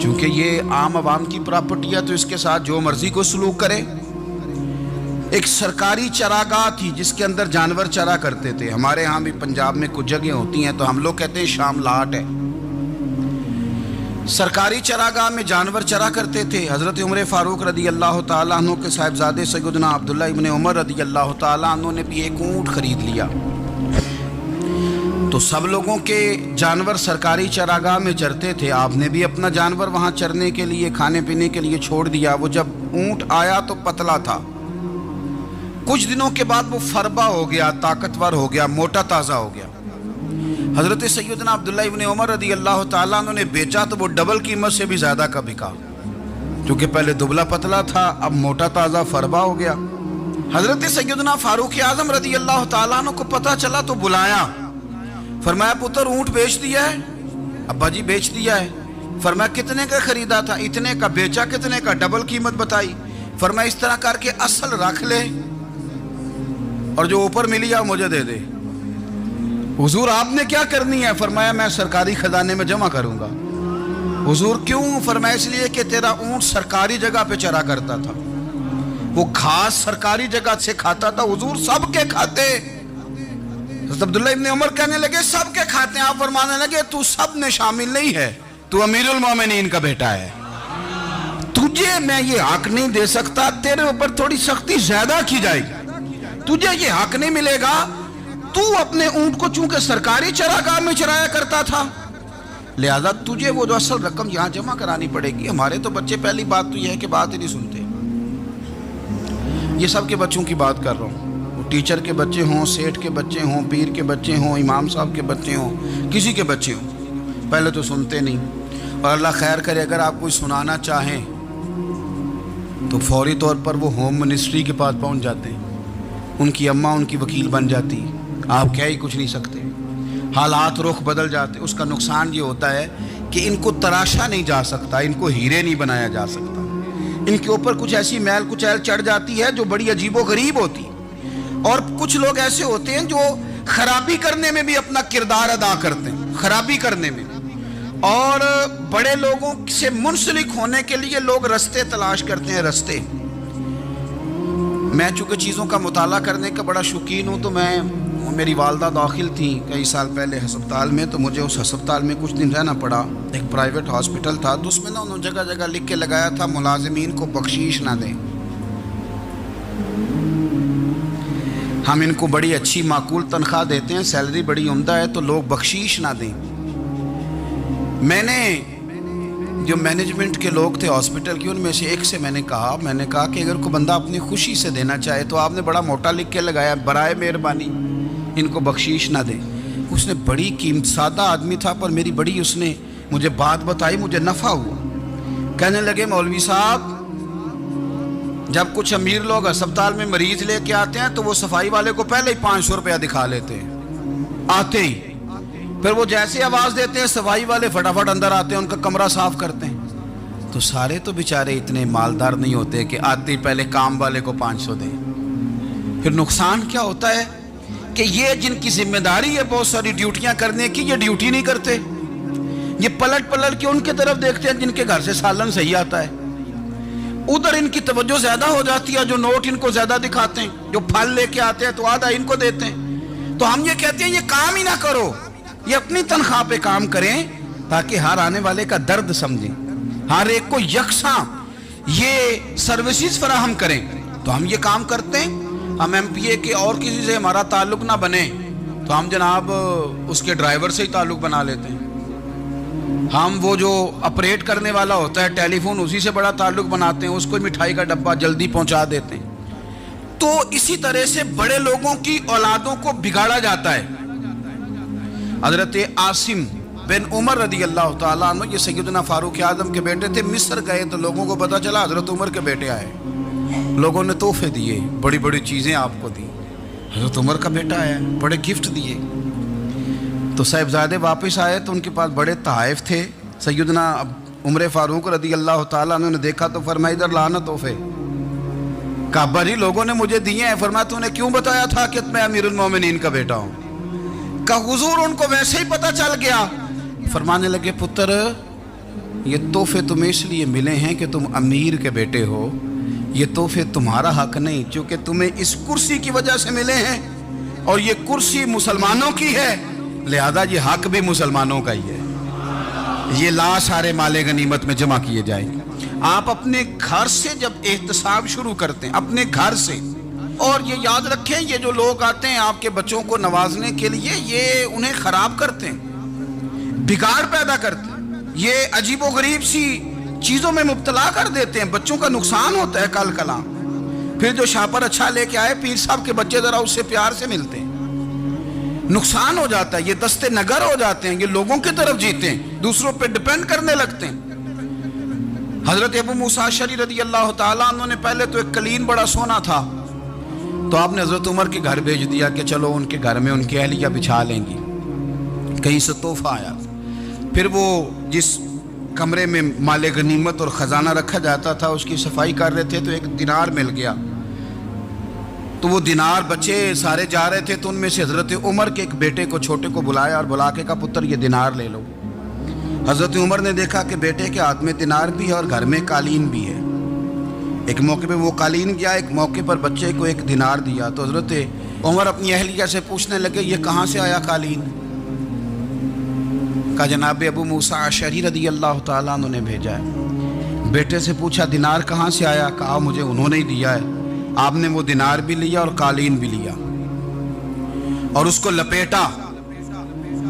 چونکہ یہ عام عوام کی پراپرٹی ہے تو اس کے ساتھ جو مرضی کو سلوک کرے. ایک سرکاری چراگاہ تھی جس کے اندر جانور چرا کرتے تھے. ہمارے ہاں بھی پنجاب میں کچھ جگہیں ہوتی ہیں تو ہم لوگ کہتے ہیں شام لاٹ ہے. سرکاری چراگاہ میں جانور چرا کرتے تھے. حضرت عمر فاروق رضی اللہ تعالیٰ عنہ کے صاحبزادے سیدنا عبداللہ ابن عمر رضی اللہ تعالیٰ عنہ نے بھی ایک اونٹ خرید لیا. تو سب لوگوں کے جانور سرکاری چراگاہ میں چرتے تھے. آپ نے بھی اپنا جانور وہاں چرنے کے لیے کھانے پینے کے لیے چھوڑ دیا. وہ جب اونٹ آیا تو پتلا تھا. کچھ دنوں کے بعد وہ فربا ہو گیا, طاقتور ہو گیا, موٹا تازہ ہو گیا. حضرت سیدنا عبداللہ ابن عمر رضی اللہ تعالیٰ عنہ نے بیچا تو وہ ڈبل قیمت سے بھی زیادہ کا بکا, کیونکہ پہلے دبلا پتلا تھا, اب موٹا تازہ فربا ہو گیا. حضرت سیدنا فاروق اعظم رضی اللہ تعالیٰ عنہ کو پتہ چلا تو بلایا. فرمایا پتر اونٹ بیچ دیا ہے؟ ابا جی بیچ دیا ہے. فرمایا کتنے کا خریدا تھا؟ اتنے کا. بیچا کتنے کا؟ ڈبل قیمت بتائی. فرمایا اس طرح کر کے اصل رکھ لے اور جو اوپر ملی ہے مجھے دے دے. حضور آپ نے کیا کرنی ہے؟ فرمایا میں سرکاری خزانے میں جمع کروں گا. حضور کیوں؟ فرمایا اس لیے کہ تیرا اونٹ سرکاری جگہ پہ چرا کرتا تھا, وہ گھاس سرکاری جگہ سے کھاتا تھا. حضور سب کے کھاتے. حضرت عبداللہ ابن عمر کہنے لگے سب کے کھاتے ہیں. آپ فرمانے لگے تو سب میں شامل نہیں ہے, تو امیر المومنین کا بیٹا ہے. تجھے میں یہ حق نہیں دے سکتا, تیرے اوپر تھوڑی سختی زیادہ کی جائے گی. تجھے یہ حق نہیں ملے گا. تو اپنے اونٹ کو چونکہ سرکاری چراگاہ میں چرایا کرتا تھا, لہذا تجھے وہ جو اصل رقم یہاں جمع کرانی پڑے گی. ہمارے تو بچے پہلی بات تو یہ ہے کہ بات ہی نہیں سنتے. یہ سب کے بچوں کی بات کر رہا ہوں. وہ ٹیچر کے بچے ہوں, سیٹھ کے بچے ہوں, پیر کے بچے ہوں, امام صاحب کے بچے ہوں, کسی کے بچے ہوں, پہلے تو سنتے نہیں. اور اللہ خیر کرے اگر آپ کوئی سنانا چاہیں تو فوری طور پر وہ ہوم منسٹری کے پاس پہنچ جاتے ہیں. ان کی اماں ان کی وکیل بن جاتی. آپ کہہ ہی کچھ نہیں سکتے. حالات رخ بدل جاتے. اس کا نقصان یہ ہوتا ہے کہ ان کو تراشا نہیں جا سکتا, ان کو ہیرے نہیں بنایا جا سکتا. ان کے اوپر کچھ ایسی میل کچیل چڑھ جاتی ہے جو بڑی عجیب و غریب ہوتی. اور کچھ لوگ ایسے ہوتے ہیں جو خرابی کرنے میں بھی اپنا کردار ادا کرتے ہیں, خرابی کرنے میں. اور بڑے لوگوں سے منسلک ہونے کے لیے لوگ رستے تلاش کرتے ہیں, رستے. میں چونکہ چیزوں کا مطالعہ کرنے کا بڑا شوقین ہوں, تو میری والدہ داخل تھیں کئی سال پہلے ہسپتال میں, تو مجھے اس ہسپتال میں کچھ دن رہنا پڑا. ایک پرائیویٹ ہاسپٹل تھا, تو اس میں انہوں نے جگہ جگہ لکھ کے لگایا تھا ملازمین کو بخشیش نہ دیں. ہم ان کو بڑی اچھی معقول تنخواہ دیتے ہیں, سیلری بڑی عمدہ ہے, تو لوگ بخشیش نہ دیں. میں نے جو مینجمنٹ کے لوگ تھے ہاسپٹل کی, ان میں سے ایک سے میں نے کہا کہ اگر کوئی بندہ اپنی خوشی سے دینا چاہے تو آپ نے بڑا موٹا لکھ کے لگایا برائے مہربانی ان کو بخشیش نہ دے. اس نے بڑی قیمت, سادہ آدمی تھا پر میری بڑی اس نے مجھے بات بتائی, مجھے نفع ہوا. کہنے لگے مولوی صاحب جب کچھ امیر لوگ ہسپتال میں مریض لے کے آتے ہیں تو وہ صفائی والے کو پہلے ہی 500 روپیہ دکھا لیتے ہیں آتے ہی. پھر وہ جیسے آواز دیتے ہیں صفائی والے فٹافٹ اندر آتے ہیں, ان کا کمرہ صاف کرتے ہیں. تو سارے تو بیچارے اتنے مالدار نہیں ہوتے کہ آتے ہی پہلے کام والے کو 500 دیں. پھر نقصان کیا ہوتا ہے کہ یہ جن کی ذمہ داری ہے بہت ساری ڈیوٹیاں کرنے کی, یہ ڈیوٹی نہیں کرتے. یہ پلٹ کے ان کے طرف دیکھتے ہیں جن کے گھر سے سالن صحیح آتا ہے. ادھر ان کی توجہ زیادہ ہو جاتی ہے, جو نوٹ ان کو زیادہ دکھاتے ہیں, جو پھل لے کے آتے ہیں تو آدھا ان کو دیتے ہیں. تو ہم یہ کہتے ہیں یہ کام ہی نہ کرو, یہ اپنی تنخواہ پہ کام کریں تاکہ ہر آنے والے کا درد سمجھیں, ہر ایک کو یکساں یہ سروسز فراہم کریں. تو ہم یہ کام کرتے ہیں. ہم ایم پی اے کے اور کسی سے ہمارا تعلق نہ بنے تو ہم جناب اس کے ڈرائیور سے ہی تعلق بنا لیتے ہیں. ہم وہ جو آپریٹ کرنے والا ہوتا ہے ٹیلی فون, اسی سے بڑا تعلق بناتے ہیں, اس کو مٹھائی کا ڈبہ جلدی پہنچا دیتے ہیں. تو اسی طرح سے بڑے لوگوں کی اولادوں کو بگاڑا جاتا ہے. حضرت عاصم بن عمر رضی اللہ تعالیٰ عنہ, یہ سیدنا فاروق اعظم کے بیٹے تھے, مصر گئے تو لوگوں کو پتہ چلا حضرت عمر کے بیٹے آئے. لوگوں نے تحفے دیے, بڑی بڑی چیزیں آپ کو دی, حضرت عمر کا بیٹا آیا, بڑے گفٹ دیے. تو صاحبزادے واپس آئے تو ان کے پاس بڑے تحائف تھے. سیدنا عمر فاروق رضی اللہ تعالیٰ عنہ نے دیکھا تو فرمایا ادھر لانا تحفے. کہا ابا جی لوگوں نے مجھے دیے ہیں. فرمایا تو نے کیوں بتایا تھا کہ میں امیر المومنین کا بیٹا ہوں؟ کہا حضور ان کو ویسے ہی پتہ چل گیا. فرمانے لگے پتر یہ تحفے تمہیں اس لیے ملے ہیں کہ تم امیر کے بیٹے ہو، یہ تحفے تمہارا حق نہیں، چونکہ تمہیں اس کرسی کی وجہ سے ملے ہیں اور یہ کرسی مسلمانوں کی ہے، لہذا یہ حق بھی مسلمانوں کا ہی ہے۔ یہ لا سارے مال غنیمت میں جمع کیے جائیں گے۔ آپ اپنے گھر سے جب احتساب شروع کرتے ہیں، اپنے گھر سے، اور یہ یاد رکھیں یہ جو لوگ آتے ہیں آپ کے بچوں کو نوازنے کے لیے، یہ انہیں خراب کرتے ہیں، بگاڑ پیدا کرتے ہیں، یہ عجیب و غریب سی چیزوں میں مبتلا کر دیتے ہیں، بچوں کا نقصان ہوتا ہے کل کلام۔ پھر جو شاپر اچھا لے کے آئے پیر صاحب کے بچے ذرا اس سے پیار سے ملتے ہیں، نقصان ہو جاتا ہے، یہ دستے نگر ہو جاتے ہیں، یہ لوگوں کی طرف جیتے ہیں، دوسروں پہ ڈیپینڈ کرنے لگتے ہیں۔ حضرت ابو موسیٰ اشعری رضی اللہ تعالیٰ عنہ نے پہلے تو ایک قلین بڑا سونا تھا، تو آپ نے حضرت عمر کے گھر بھیج دیا کہ چلو ان کے گھر میں ان کی اہلیہ بچھا لیں گی، کہیں سے تحفہ آیا۔ پھر وہ جس کمرے میں مال غنیمت اور خزانہ رکھا جاتا تھا اس کی صفائی کر رہے تھے تو ایک دینار مل گیا، تو وہ دینار بچے سارے جا رہے تھے، تو ان میں سے حضرت عمر کے ایک بیٹے کو چھوٹے کو بلایا اور بلا کے کہا پتر یہ دینار لے لو۔ حضرت عمر نے دیکھا کہ بیٹے کے ہاتھ میں دینار بھی ہے اور گھر میں قالین بھی ہے، ایک موقع پہ وہ قالین گیا، ایک موقع پر بچے کو ایک دینار دیا، تو حضرت عمر اپنی اہلیہ سے پوچھنے لگے یہ کہاں سے آیا قالین؟ کہا جناب ابو موسیٰ اشعری رضی اللہ تعالیٰ عنہ نے بھیجا ہے۔ بیٹے سے پوچھا دینار کہاں سے آیا؟ کہا مجھے انہوں نے ہی دیا ہے۔ آپ نے وہ دینار بھی لیا اور قالین بھی لیا اور اس کو لپیٹا،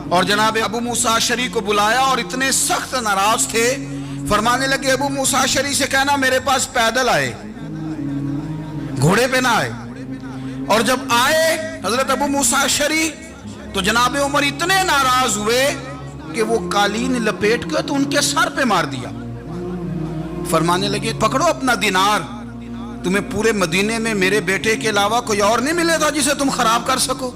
اور جناب ابو موسیٰ اشعری کو بلایا اور اتنے سخت ناراض تھے، فرمانے لگے ابو موسیٰ اشعری سے کہنا میرے پاس پیدل آئے، گھوڑے پہ نہ آئے۔ اور جب آئے حضرت ابو موسیٰ اشعری تو جناب عمر اتنے ناراض ہوئے کہ وہ قالین لپیٹ کے تو ان کے سر پہ مار دیا، فرمانے لگے پکڑو اپنا دینار، تمہیں پورے مدینے میں میرے بیٹے کے علاوہ کوئی اور نہیں ملے تھا جسے تم خراب کر سکو،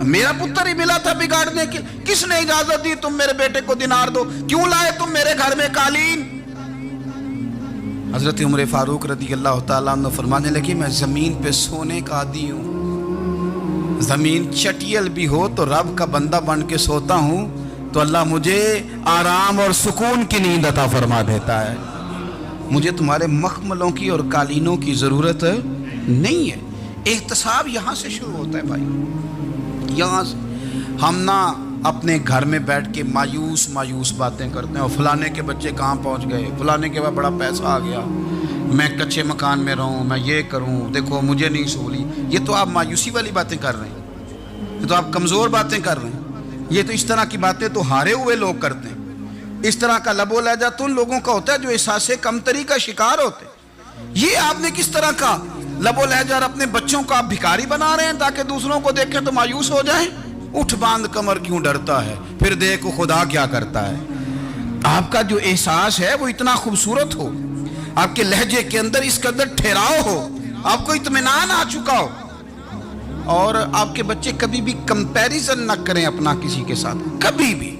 میرا پتر ہی ملا تھا بگاڑنے کے، کس نے اجازت دی تم میرے بیٹے کو دینار دو؟ کیوں لائے تم میرے گھر میں قالین؟ حضرت عمر فاروق رضی اللہ تعالیٰ عنہ فرمانے لگے میں زمین پہ سونے کا عادی ہوں، زمین چٹیل بھی ہو تو رب کا بندہ بن کے سوتا ہوں تو اللہ مجھے آرام اور سکون کی نیند عطا فرما دیتا ہے، مجھے تمہارے مخملوں کی اور قالینوں کی ضرورت نہیں ہے۔ احتساب یہاں سے شروع ہوتا ہے بھائی، یہاں سے ہم نہ اپنے گھر میں بیٹھ کے مایوس باتیں کرتے ہیں، اور فلانے کے بچے کہاں پہنچ گئے، فلانے کے بعد بڑا پیسہ آ گیا، میں کچے مکان میں رہوں، میں یہ کروں، دیکھو مجھے نہیں سہولی۔ یہ تو آپ مایوسی والی باتیں کر رہے ہیں، یہ تو آپ کمزور باتیں کر رہے ہیں، یہ تو اس طرح کی باتیں تو ہارے ہوئے لوگ کرتے ہیں۔ اس طرح کا لب و لہجہ تو ان لوگوں کا ہوتا ہے جو احساس کمتری کا شکار ہوتے ہیں۔ یہ آپ نے کس طرح کا لب و لہجہ، اور اپنے بچوں کو آپ بھکاری بنا رہے ہیں تاکہ دوسروں کو دیکھ کے تو مایوس ہو جائیں۔ اٹھ باندھ کمر کیوں ڈرتا ہے، پھر دیکھو خدا کیا کرتا ہے۔ آپ کا جو احساس ہے وہ اتنا خوبصورت ہو، آپ کے لہجے کے اندر اس قدر ٹھہراؤ ہو، آپ کو اطمینان آ چکا ہو، اور آپ کے بچے کبھی بھی کمپیریزن نہ کریں اپنا کسی کے ساتھ، کبھی بھی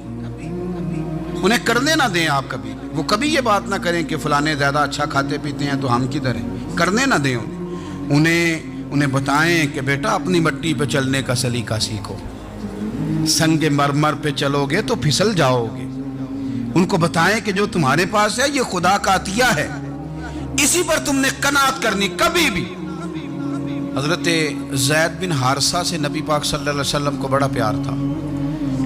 انہیں کرنے نہ دیں۔ آپ کبھی وہ کبھی یہ بات نہ کریں کہ فلانے زیادہ اچھا کھاتے پیتے ہیں تو ہم کدھر ہیں، کرنے نہ دیں انہیں بتائیں کہ بیٹا اپنی مٹی پہ چلنے کا سلیقہ سیکھو، سنگ مرمر پہ چلو گے تو پھسل جاؤ گے۔ ان کو بتائیں کہ جو تمہارے پاس ہے یہ خدا کا عطیہ ہے، اسی پر تم نے قناعت کرنی کبھی بھی۔ حضرت زید بن حارثہ سے نبی پاک صلی اللہ علیہ وسلم کو بڑا پیار تھا،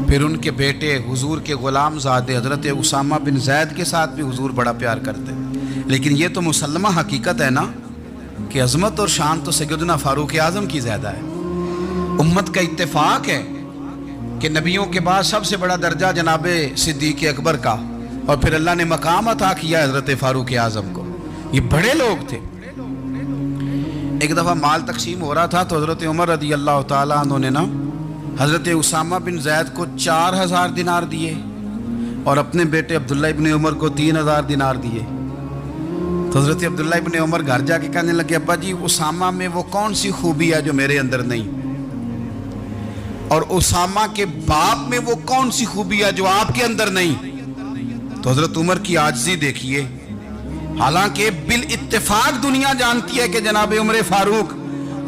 پھر ان کے بیٹے حضور کے غلام زادے حضرت اسامہ بن زید کے ساتھ بھی حضور بڑا پیار کرتے، لیکن یہ تو مسلمہ حقیقت ہے نا کہ عظمت اور شان تو سیدنا فاروق اعظم کی زیادہ ہے۔ امت کا اتفاق ہے کہ نبیوں کے بعد سب سے بڑا درجہ جناب صدیق اکبر کا، اور پھر اللہ نے مقام عطا کیا حضرت فاروق اعظم کو، یہ بڑے لوگ تھے۔ ایک دفعہ مال تقسیم ہو رہا تھا تو حضرت عمر رضی اللہ تعالیٰ عنہ نے نا حضرت اسامہ بن زید کو 4000 دینار دیے اور اپنے بیٹے عبداللہ ابن عمر کو 3000 دینار دیے۔ تو حضرت عبداللہ ابن عمر گھر جا کے کہنے لگے ابا جی اسامہ میں وہ کون سی خوبی ہے جو میرے اندر نہیں، اور اسامہ کے باپ میں وہ کون سی خوبی ہے جو آپ کے اندر نہیں۔ تو حضرت عمر کی عاجزی دیکھیے، حالانکہ بالاتفاق دنیا جانتی ہے کہ جناب عمر فاروق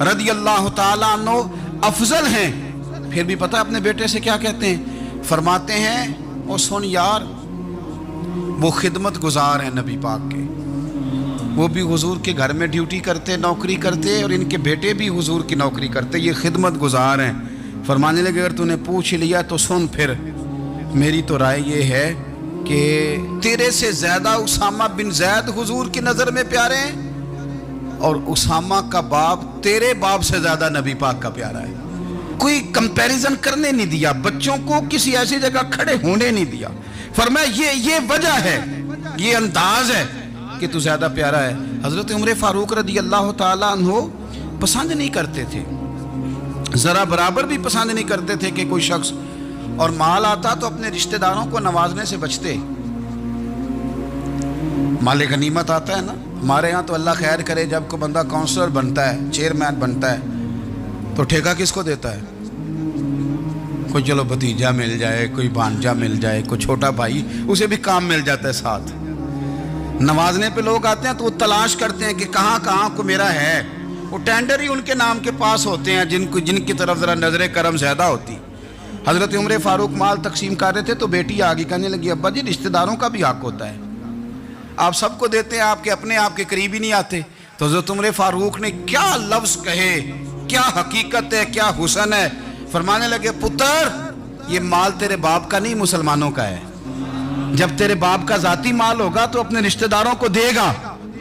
رضی اللہ تعالیٰ عنہ افضل ہیں، پھر بھی پتہ اپنے بیٹے سے کیا کہتے ہیں، فرماتے ہیں او سن یار وہ خدمت گزار ہیں نبی پاک کے، وہ بھی حضور کے گھر میں ڈیوٹی کرتے، نوکری کرتے، اور ان کے بیٹے بھی حضور کی نوکری کرتے، یہ خدمت گزار ہیں۔ فرمانے لگے اگر تو نے پوچھ لیا تو سن، پھر میری تو رائے یہ ہے کہ تیرے سے زیادہ اسامہ بن زید حضور کی نظر میں پیارے ہیں، اور اسامہ کا باپ تیرے باپ سے زیادہ نبی پاک کا پیارا ہے۔ کوئی کمپیریزن کرنے نہیں دیا، بچوں کو کسی ایسی جگہ کھڑے ہونے نہیں دیا۔ فرمایا یہ وجہ ہے، یہ انداز ہے کہ تو زیادہ پیارا ہے۔ حضرت عمر فاروق رضی اللہ تعالیٰ عنہ پسند نہیں کرتے تھے، ذرا برابر بھی پسند نہیں کرتے تھے کہ کوئی شخص اور مال آتا تو اپنے رشتہ داروں کو نوازنے سے بچتے۔ مال غنیمت آتا ہے نا، ہمارے ہاں تو اللہ خیر کرے جب کوئی بندہ کونسلر بنتا ہے، چیئرمین بنتا ہے، تو ٹھیکہ کس کو دیتا ہے؟ کوئی چلو بھتیجا مل جائے، کوئی بھانجا مل جائے، کوئی چھوٹا بھائی، اسے بھی کام مل جاتا ہے ساتھ۔ نوازنے پہ لوگ آتے ہیں تو وہ تلاش کرتے ہیں کہ کہاں کہاں کو میرا ہے، وہ ٹینڈر ہی ان کے نام کے پاس ہوتے ہیں جن کی طرف ذرا نظر کرم زیادہ ہوتی۔ حضرت عمر فاروق مال تقسیم کر رہے تھے تو بیٹی آگے کہنے لگی ابا جی رشتہ داروں کا بھی حق ہوتا ہے، آپ سب کو دیتے ہیں، آپ کے اپنے آپ کے قریب ہی نہیں آتے۔ تو حضرت عمر فاروق نے کیا لفظ کہے، کیا حقیقت ہے، کیا حسن ہے۔ فرمانے لگے پتر یہ مال تیرے باپ کا نہیں مسلمانوں کا ہے، جب تیرے باپ کا ذاتی مال ہوگا تو اپنے رشتہ داروں کو دے گا،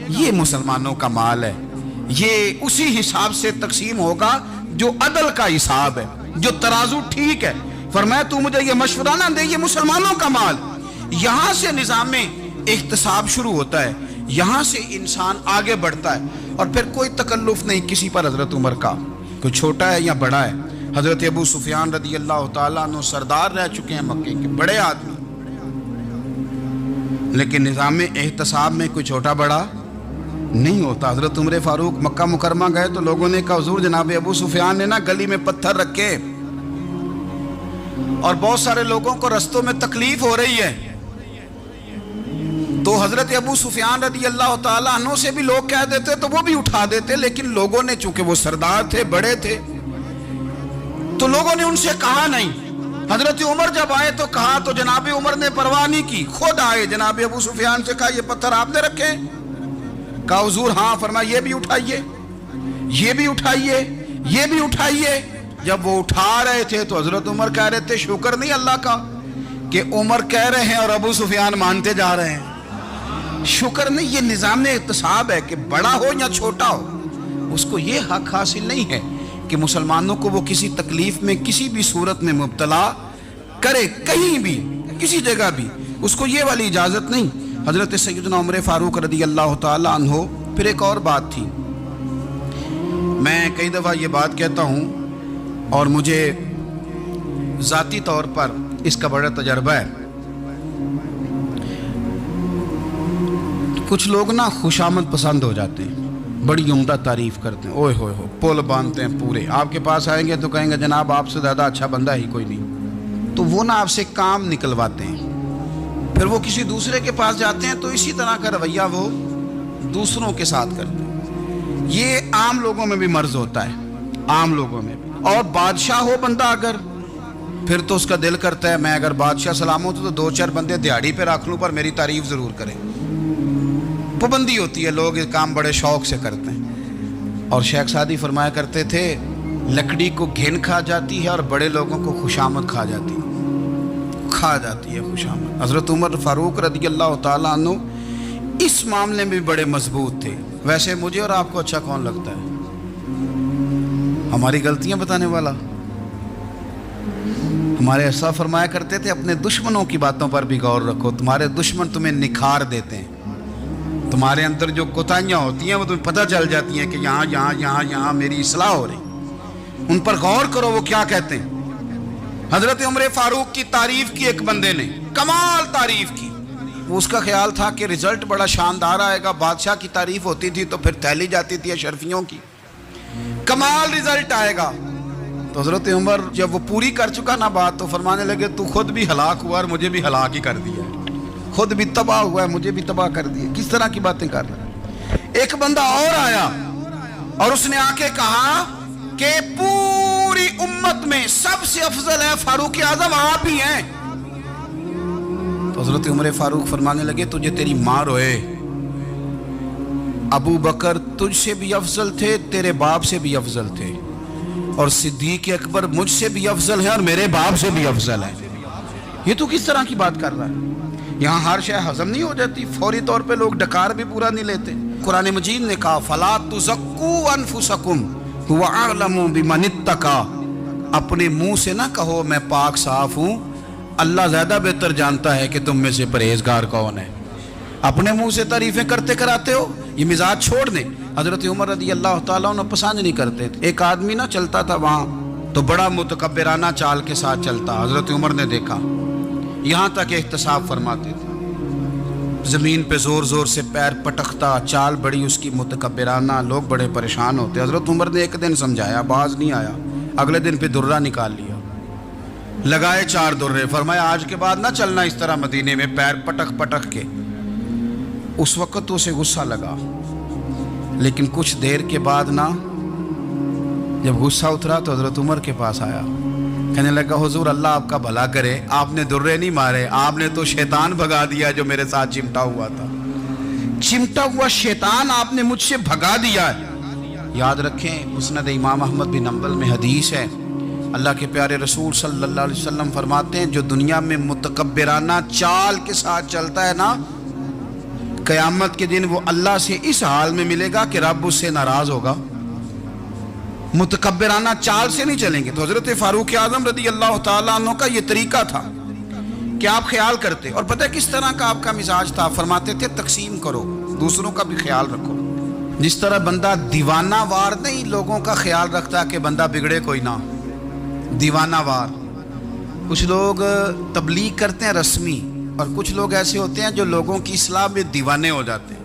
یہ مسلمانوں کا مال ہے، یہ اسی حساب سے تقسیم ہوگا جو عدل کا حساب ہے، جو ترازو ٹھیک ہے۔ فرمایا تو مجھے یہ مشورہ نہ دے، یہ مسلمانوں کا مال۔ یہاں سے نظام احتساب شروع ہوتا ہے، یہاں سے انسان آگے بڑھتا ہے، اور پھر کوئی تکلف نہیں کسی پر حضرت عمر کا، کوئی چھوٹا ہے یا بڑا ہے۔ حضرت ابو سفیان رضی اللہ تعالیٰ عنہ سردار رہ چکے ہیں مکے کے، بڑے آدمی، لیکن نظام احتساب میں کوئی چھوٹا بڑا نہیں ہوتا۔ حضرت عمر فاروق مکہ مکرمہ گئے تو لوگوں نے کہا حضور جناب ابو سفیان نے نا گلی میں پتھر رکھے اور بہت سارے لوگوں کو رستوں میں تکلیف ہو رہی ہے، تو حضرت ابو سفیان رضی اللہ تعالیٰ عنہ سے بھی لوگ کہہ دیتے تو وہ بھی اٹھا دیتے، لیکن لوگوں نے چونکہ وہ سردار تھے، بڑے تھے، تو لوگوں نے ان سے کہا نہیں۔ حضرت عمر جب آئے تو کہا تو جناب عمر نے پرواہ نہیں کی، خود آئے، جناب ابو سفیان سے کہا یہ پتھر آپ نے رکھے؟ کہا حضور ہاں۔ فرمایا یہ بھی اٹھائیے، یہ بھی اٹھائیے، یہ بھی اٹھائیے۔ جب وہ اٹھا رہے تھے تو حضرت عمر کہہ رہے تھے شکر نہیں اللہ کا کہ عمر کہہ رہے ہیں اور ابو سفیان مانتے جا رہے ہیں، شکر نہیں۔ یہ نظام احتساب ہے کہ بڑا ہو یا چھوٹا ہو، اس کو یہ حق حاصل نہیں ہے کہ مسلمانوں کو وہ کسی تکلیف میں کسی بھی صورت میں مبتلا کرے، کہیں بھی کسی جگہ بھی، اس کو یہ والی اجازت نہیں۔ حضرت سیدنا عمر فاروق رضی اللہ تعالیٰ عنہ۔ پھر ایک اور بات تھی، میں کئی دفعہ یہ بات کہتا ہوں اور مجھے ذاتی طور پر اس کا بڑا تجربہ ہے۔ کچھ لوگ نا خوشامد پسند ہو جاتے ہیں، بڑی عمدہ تعریف کرتے ہیں، اوئے ہوئے ہو پول باندھتے ہیں پورے، آپ کے پاس آئیں گے تو کہیں گے جناب آپ سے زیادہ اچھا بندہ ہی کوئی نہیں، تو وہ نا آپ سے کام نکلواتے ہیں۔ پھر وہ کسی دوسرے کے پاس جاتے ہیں تو اسی طرح کا رویہ وہ دوسروں کے ساتھ کرتے ہیں۔ یہ عام لوگوں میں بھی مرض ہوتا ہے، عام لوگوں میں بھی۔ اور بادشاہ ہو بندہ اگر، پھر تو اس کا دل کرتا ہے میں اگر بادشاہ سلامت ہوں تو دو چار بندے دیہڑی پہ رکھ لوں پر میری تعریف ضرور کریں۔ پابندی ہوتی ہے، لوگ یہ کام بڑے شوق سے کرتے ہیں۔ اور شیخ سعدی فرمایا کرتے تھے لکڑی کو گھن کھا جاتی ہے اور بڑے لوگوں کو خوشامد کھا جاتی ہے خوشامد۔ حضرت عمر فاروق رضی اللہ تعالیٰ عنہ اس معاملے میں بھی بڑے مضبوط تھے۔ ویسے مجھے اور آپ کو اچھا کون لگتا ہے؟ ہماری غلطیاں بتانے والا؟ ہمارے ایسا فرمایا کرتے تھے اپنے دشمنوں کی باتوں پر بھی غور رکھو، تمہارے دشمن تمہیں نکھار دیتے ہیں، تمہارے اندر جو کوتاہیاں ہوتی ہیں وہ تمہیں پتہ چل جاتی ہیں کہ یہاں میری اصلاح ہو رہی، ان پر غور کرو وہ کیا کہتے ہیں۔ حضرت عمر فاروق کی تعریف کی ایک بندے نے، کمال تعریف کی، اس کا خیال تھا کہ رزلٹ بڑا شاندار آئے گا، بادشاہ کی تعریف ہوتی تھی تو پھر تھیلی جاتی تھی اشرفیوں کی، کمال رزلٹ آئے گا۔ تو حضرت عمر جب وہ پوری کر چکا نا بات تو فرمانے لگے تو خود بھی ہلاک ہوا اور مجھے بھی ہلاک ہی کر دیا، خود بھی تباہ ہوا ہے مجھے بھی تباہ کر دیا۔ کس طرح کی باتیں کر رہا ہے؟ ایک بندہ اور آیا اور اس نے آ کے کہا کہ پوری امت میں سب سے افضل ہے فاروق اعظم آپ ہی ہیں۔ تو تو حضرت عمر فاروق فرمانے لگے تجھے تیری ماں روئے، ابو بکر تجھ سے بھی افضل تھے، تیرے باپ سے بھی افضل تھے، اور صدیق اکبر مجھ سے بھی افضل ہے اور میرے باپ سے بھی افضل ہے۔ یہ تو کس طرح کی بات کر رہا ہے؟ یہاں ہر شے ہضم نہیں ہو جاتی، فوری طور پہ لوگ ڈکار بھی پورا نہیں لیتے۔ قرآن مجید نے کہا فَلَا تُزَكُّوا أَنفُسَكُمْ هُوَ أَعْلَمُ بِمَنِ اتَّقَىٰ، اپنے منہ سے نہ کہو میں پاک صاف ہوں، اللہ زیادہ بہتر جانتا ہے کہ تم میں سے پرہیزگار کون ہے۔ اپنے منہ سے تعریفیں کرتے کراتے ہو، یہ مزاج چھوڑ دیں۔ حضرت عمر رضی اللہ تعالیٰ عنہ پسند نہیں کرتے تھے۔ ایک آدمی نہ چلتا تھا وہاں تو بڑا متکبرانہ چال کے ساتھ چلتا، حضرت عمر نے دیکھا، یہاں تک احتساب فرماتے تھے، زمین پہ زور زور سے پیر پٹکتا، چال بڑی اس کی متکبرانہ، لوگ بڑے پریشان ہوتے۔ حضرت عمر نے ایک دن سمجھایا، باز نہیں آیا، اگلے دن پہ درہ نکال لیا، لگائے 4 درے، فرمایا آج کے بعد نہ چلنا اس طرح مدینے میں پیر پٹک پٹک کے۔ اس وقت تو اسے غصہ لگا، لیکن کچھ دیر کے بعد نا جب غصہ اترا تو حضرت عمر کے پاس آیا، کہنے لگا حضور اللہ آپ کا بھلا کرے، آپ نے درے نہیں مارے، آپ نے تو شیطان بھگا دیا جو میرے ساتھ چمٹا ہوا تھا، چمٹا ہوا شیطان آپ نے مجھ سے بھگا دیا ہے۔ یاد رکھیں مسند امام احمد بن حنبل میں حدیث ہے، اللہ کے پیارے رسول صلی اللہ علیہ وسلم فرماتے ہیں جو دنیا میں متکبرانہ چال کے ساتھ چلتا ہے نا، قیامت کے دن وہ اللہ سے اس حال میں ملے گا کہ رب اس سے ناراض ہوگا۔ متکبرانہ چال سے نہیں چلیں گے۔ تو حضرت فاروق اعظم رضی اللہ تعالیٰ عنہ کا یہ طریقہ تھا کہ آپ خیال کرتے، اور پتہ کس طرح کا آپ کا مزاج تھا، فرماتے تھے تقسیم کرو، دوسروں کا بھی خیال رکھو۔ جس طرح بندہ دیوانہ وار نہیں لوگوں کا خیال رکھتا کہ بندہ بگڑے کوئی نہ، دیوانہ وار۔ کچھ لوگ تبلیغ کرتے ہیں رسمی، اور کچھ لوگ ایسے ہوتے ہیں جو لوگوں کی اصلاح میں دیوانے ہو جاتے ہیں۔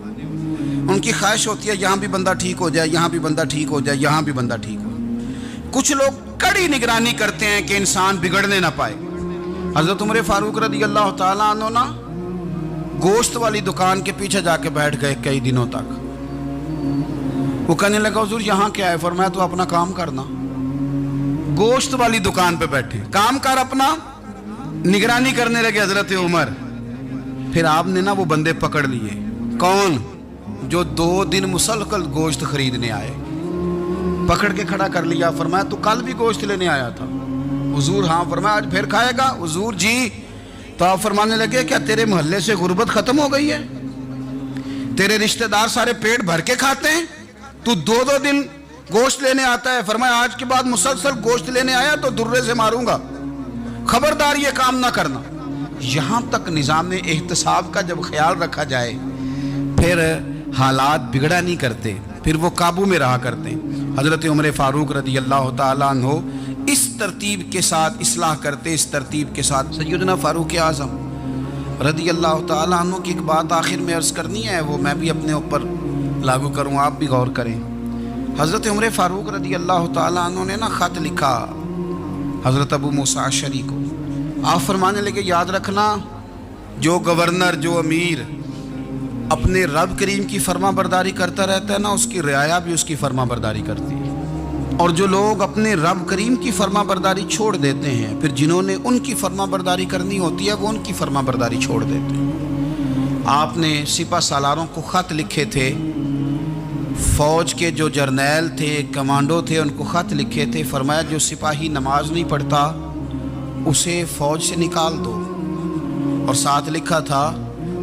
ان کی خواہش ہوتی ہے یہاں بھی بندہ ٹھیک ہو جائے، یہاں بھی بندہ ٹھیک ہو جائے، یہاں بھی بندہ ٹھیک ہو جائے۔ کچھ لوگ کڑی نگرانی کرتے ہیں کہ انسان بگڑنے نہ پائے۔ حضرت عمر فاروق رضی اللہ تعالیٰ عنہ نا گوشت والی دکان کے پیچھے جا کے بیٹھ گئے کئی دنوں تک۔ وہ کہنے لگا حضور یہاں کیا ہے؟ فرمایا تو اپنا کام کرنا، گوشت والی دکان پہ بیٹھے، کام کر اپنا، نگرانی کرنے لگے حضرت عمر۔ پھر آپ نے نا وہ بندے پکڑ لیے، کون؟ جو 2 دن مسلسل گوشت خریدنے آئے، پکڑ کے کھڑا کر لیا، فرمایا تو کل بھی گوشت لینے آیا تھا؟ حضور ہاں۔ فرمایا آج پھر کھائے گا؟ حضور جی۔ تو آپ فرمانے لگے کیا تیرے محلے سے غربت ختم ہو گئی ہے؟ تیرے رشتہ دار سارے پیٹ بھر کے کھاتے ہیں، تو 2 دن گوشت لینے آتا ہے؟ فرمایا آج کے بعد مسلسل گوشت لینے آیا تو درے سے ماروں گا، خبردار یہ کام نہ کرنا۔ یہاں تک نظام احتساب کا جب خیال رکھا جائے پھر حالات بگڑا نہیں کرتے، پھر وہ قابو میں رہا کرتے ہیں۔ حضرت عمر فاروق رضی اللہ تعالیٰ عنہ اس ترتیب کے ساتھ اصلاح کرتے، اس ترتیب کے ساتھ۔ سیدنا فاروق اعظم رضی اللہ تعالیٰ عنہ کی ایک بات آخر میں عرض کرنی ہے، وہ میں بھی اپنے اوپر لاگو کروں، آپ بھی غور کریں۔ حضرت عمر فاروق رضی اللہ تعالیٰ عنہ نے نا خط لکھا حضرت ابو موسیٰ اشعری کو۔ آپ فرمانے لگے یاد رکھنا جو گورنر، جو امیر اپنے رب کریم کی فرما برداری کرتا رہتا ہے نا، اس کی رعایا بھی اس کی فرما برداری کرتی ہے، اور جو لوگ اپنے رب کریم کی فرما برداری چھوڑ دیتے ہیں پھر جنہوں نے ان کی فرما برداری کرنی ہوتی ہے وہ ان کی فرما برداری چھوڑ دیتے ہیں۔ آپ نے سپہ سالاروں کو خط لکھے تھے، فوج کے جو جرنیل تھے، کمانڈو تھے، ان کو خط لکھے تھے، فرمایا جو سپاہی نماز نہیں پڑھتا اسے فوج سے نکال دو، اور ساتھ لکھا تھا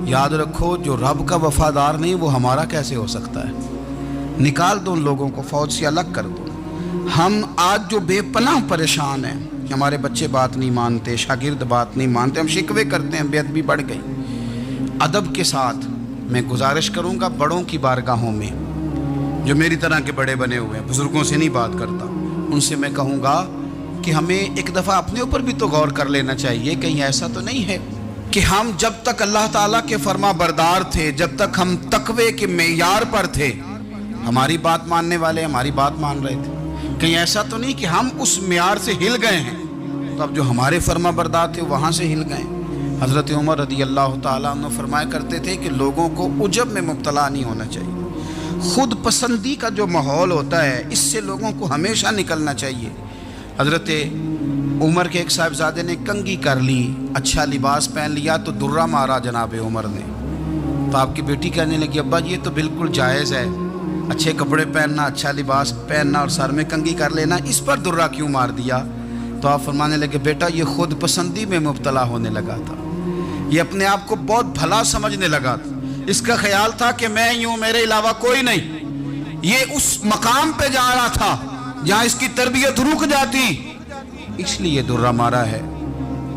یاد رکھو جو رب کا وفادار نہیں وہ ہمارا کیسے ہو سکتا ہے، نکال دو ان لوگوں کو، فوج سے الگ کر دو۔ ہم آج جو بے پناہ پریشان ہیں کہ ہمارے بچے بات نہیں مانتے، شاگرد بات نہیں مانتے، ہم شکوے کرتے ہیں، بے ادبی بڑھ گئی۔ ادب کے ساتھ میں گزارش کروں گا بڑوں کی بارگاہوں میں، جو میری طرح کے بڑے بنے ہوئے ہیں، بزرگوں سے نہیں بات کرتا، ان سے میں کہوں گا کہ ہمیں ایک دفعہ اپنے اوپر بھی تو غور کر لینا چاہیے، کہیں ایسا تو نہیں ہے کہ ہم جب تک اللہ تعالیٰ کے فرما بردار تھے، جب تک ہم تقوی کے معیار پر تھے، ہماری بات ماننے والے ہماری بات مان رہے تھے، کہیں ایسا تو نہیں کہ ہم اس معیار سے ہل گئے ہیں تو اب جو ہمارے فرما بردار تھے وہاں سے ہل گئے۔ حضرت عمر رضی اللہ تعالیٰ عنہ فرمایا کرتے تھے کہ لوگوں کو عجب میں مبتلا نہیں ہونا چاہیے، خود پسندی کا جو ماحول ہوتا ہے اس سے لوگوں کو ہمیشہ نکلنا چاہیے۔ حضرت عمر کے ایک صاحبزادے نے کنگھی کر لی, اچھا لباس پہن لیا تو درہ مارا جناب عمر نے. تو آپ کی بیٹی کہنے لگی ابا یہ تو بالکل جائز ہے, اچھے کپڑے پہننا, اچھا لباس پہننا اور سر میں کنگھی کر لینا, اس پر درہ کیوں مار دیا؟ تو آپ فرمانے لگے بیٹا یہ خود پسندی میں مبتلا ہونے لگا تھا, یہ اپنے آپ کو بہت بھلا سمجھنے لگا تھا, اس کا خیال تھا کہ میں یوں میرے علاوہ کوئی نہیں. یہ اس مقام پہ جا رہا تھا جہاں اس کی تربیت رک جاتی, اس لیے درہ مارا ہے.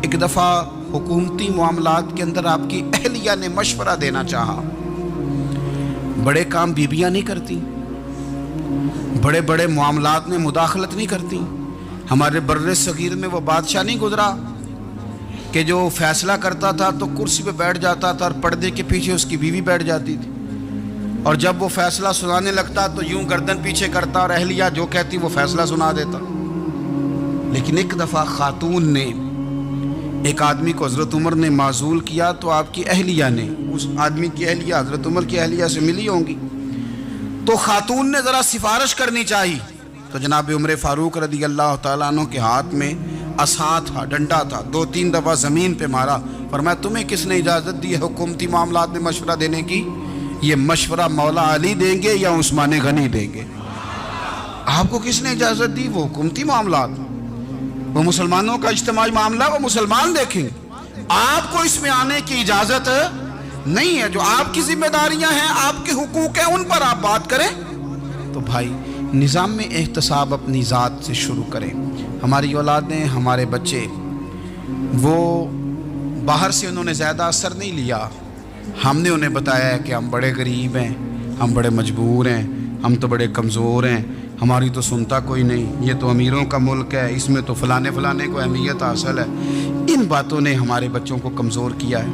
ایک دفعہ حکومتی معاملات کے اندر آپ کی اہلیہ نے مشورہ دینا چاہا. بڑے کام بیویاں نہیں کرتی, بڑے بڑے معاملات میں مداخلت نہیں کرتی. ہمارے بر صغیر میں وہ بادشاہ نہیں گزرا کہ جو فیصلہ کرتا تھا تو کرسی پہ بیٹھ جاتا تھا اور پردے کے پیچھے اس کی بیوی بیٹھ جاتی تھی, اور جب وہ فیصلہ سنانے لگتا تو یوں گردن پیچھے کرتا اور اہلیہ جو کہتی وہ فیصلہ سنا دیتا. لیکن ایک دفعہ خاتون نے ایک آدمی کو حضرت عمر نے معزول کیا تو آپ کی اہلیہ نے, اس آدمی کی اہلیہ حضرت عمر کی اہلیہ سے ملی ہوں گی, تو خاتون نے ذرا سفارش کرنی چاہیے. تو جناب عمر فاروق رضی اللہ تعالیٰ عنہ کے ہاتھ میں عصا تھا, ڈنڈا تھا, 2-3 دفعہ زمین پہ مارا. فرمایا تمہیں کس نے اجازت دی ہے حکومتی معاملات میں مشورہ دینے کی؟ یہ مشورہ مولا علی دیں گے یا عثمان غنی دیں گے؟ آپ کو کس نے اجازت دی؟ وہ حکومتی معاملات, وہ مسلمانوں کا اجتماعی معاملہ وہ مسلمان دیکھیں گے, آپ کو اس میں آنے کی اجازت نہیں ہے. جو آپ کی ذمہ داریاں ہیں, آپ کے حقوق ہیں, ان پر آپ بات کریں. تو بھائی نظام میں احتساب اپنی ذات سے شروع کریں. ہماری اولادیں, ہمارے بچے, وہ باہر سے انہوں نے زیادہ اثر نہیں لیا. ہم نے انہیں بتایا ہے کہ ہم بڑے غریب ہیں, ہم بڑے مجبور ہیں, ہم تو بڑے کمزور ہیں, ہماری تو سنتا کوئی نہیں, یہ تو امیروں کا ملک ہے, اس میں تو فلانے کو اہمیت حاصل ہے. ان باتوں نے ہمارے بچوں کو کمزور کیا ہے,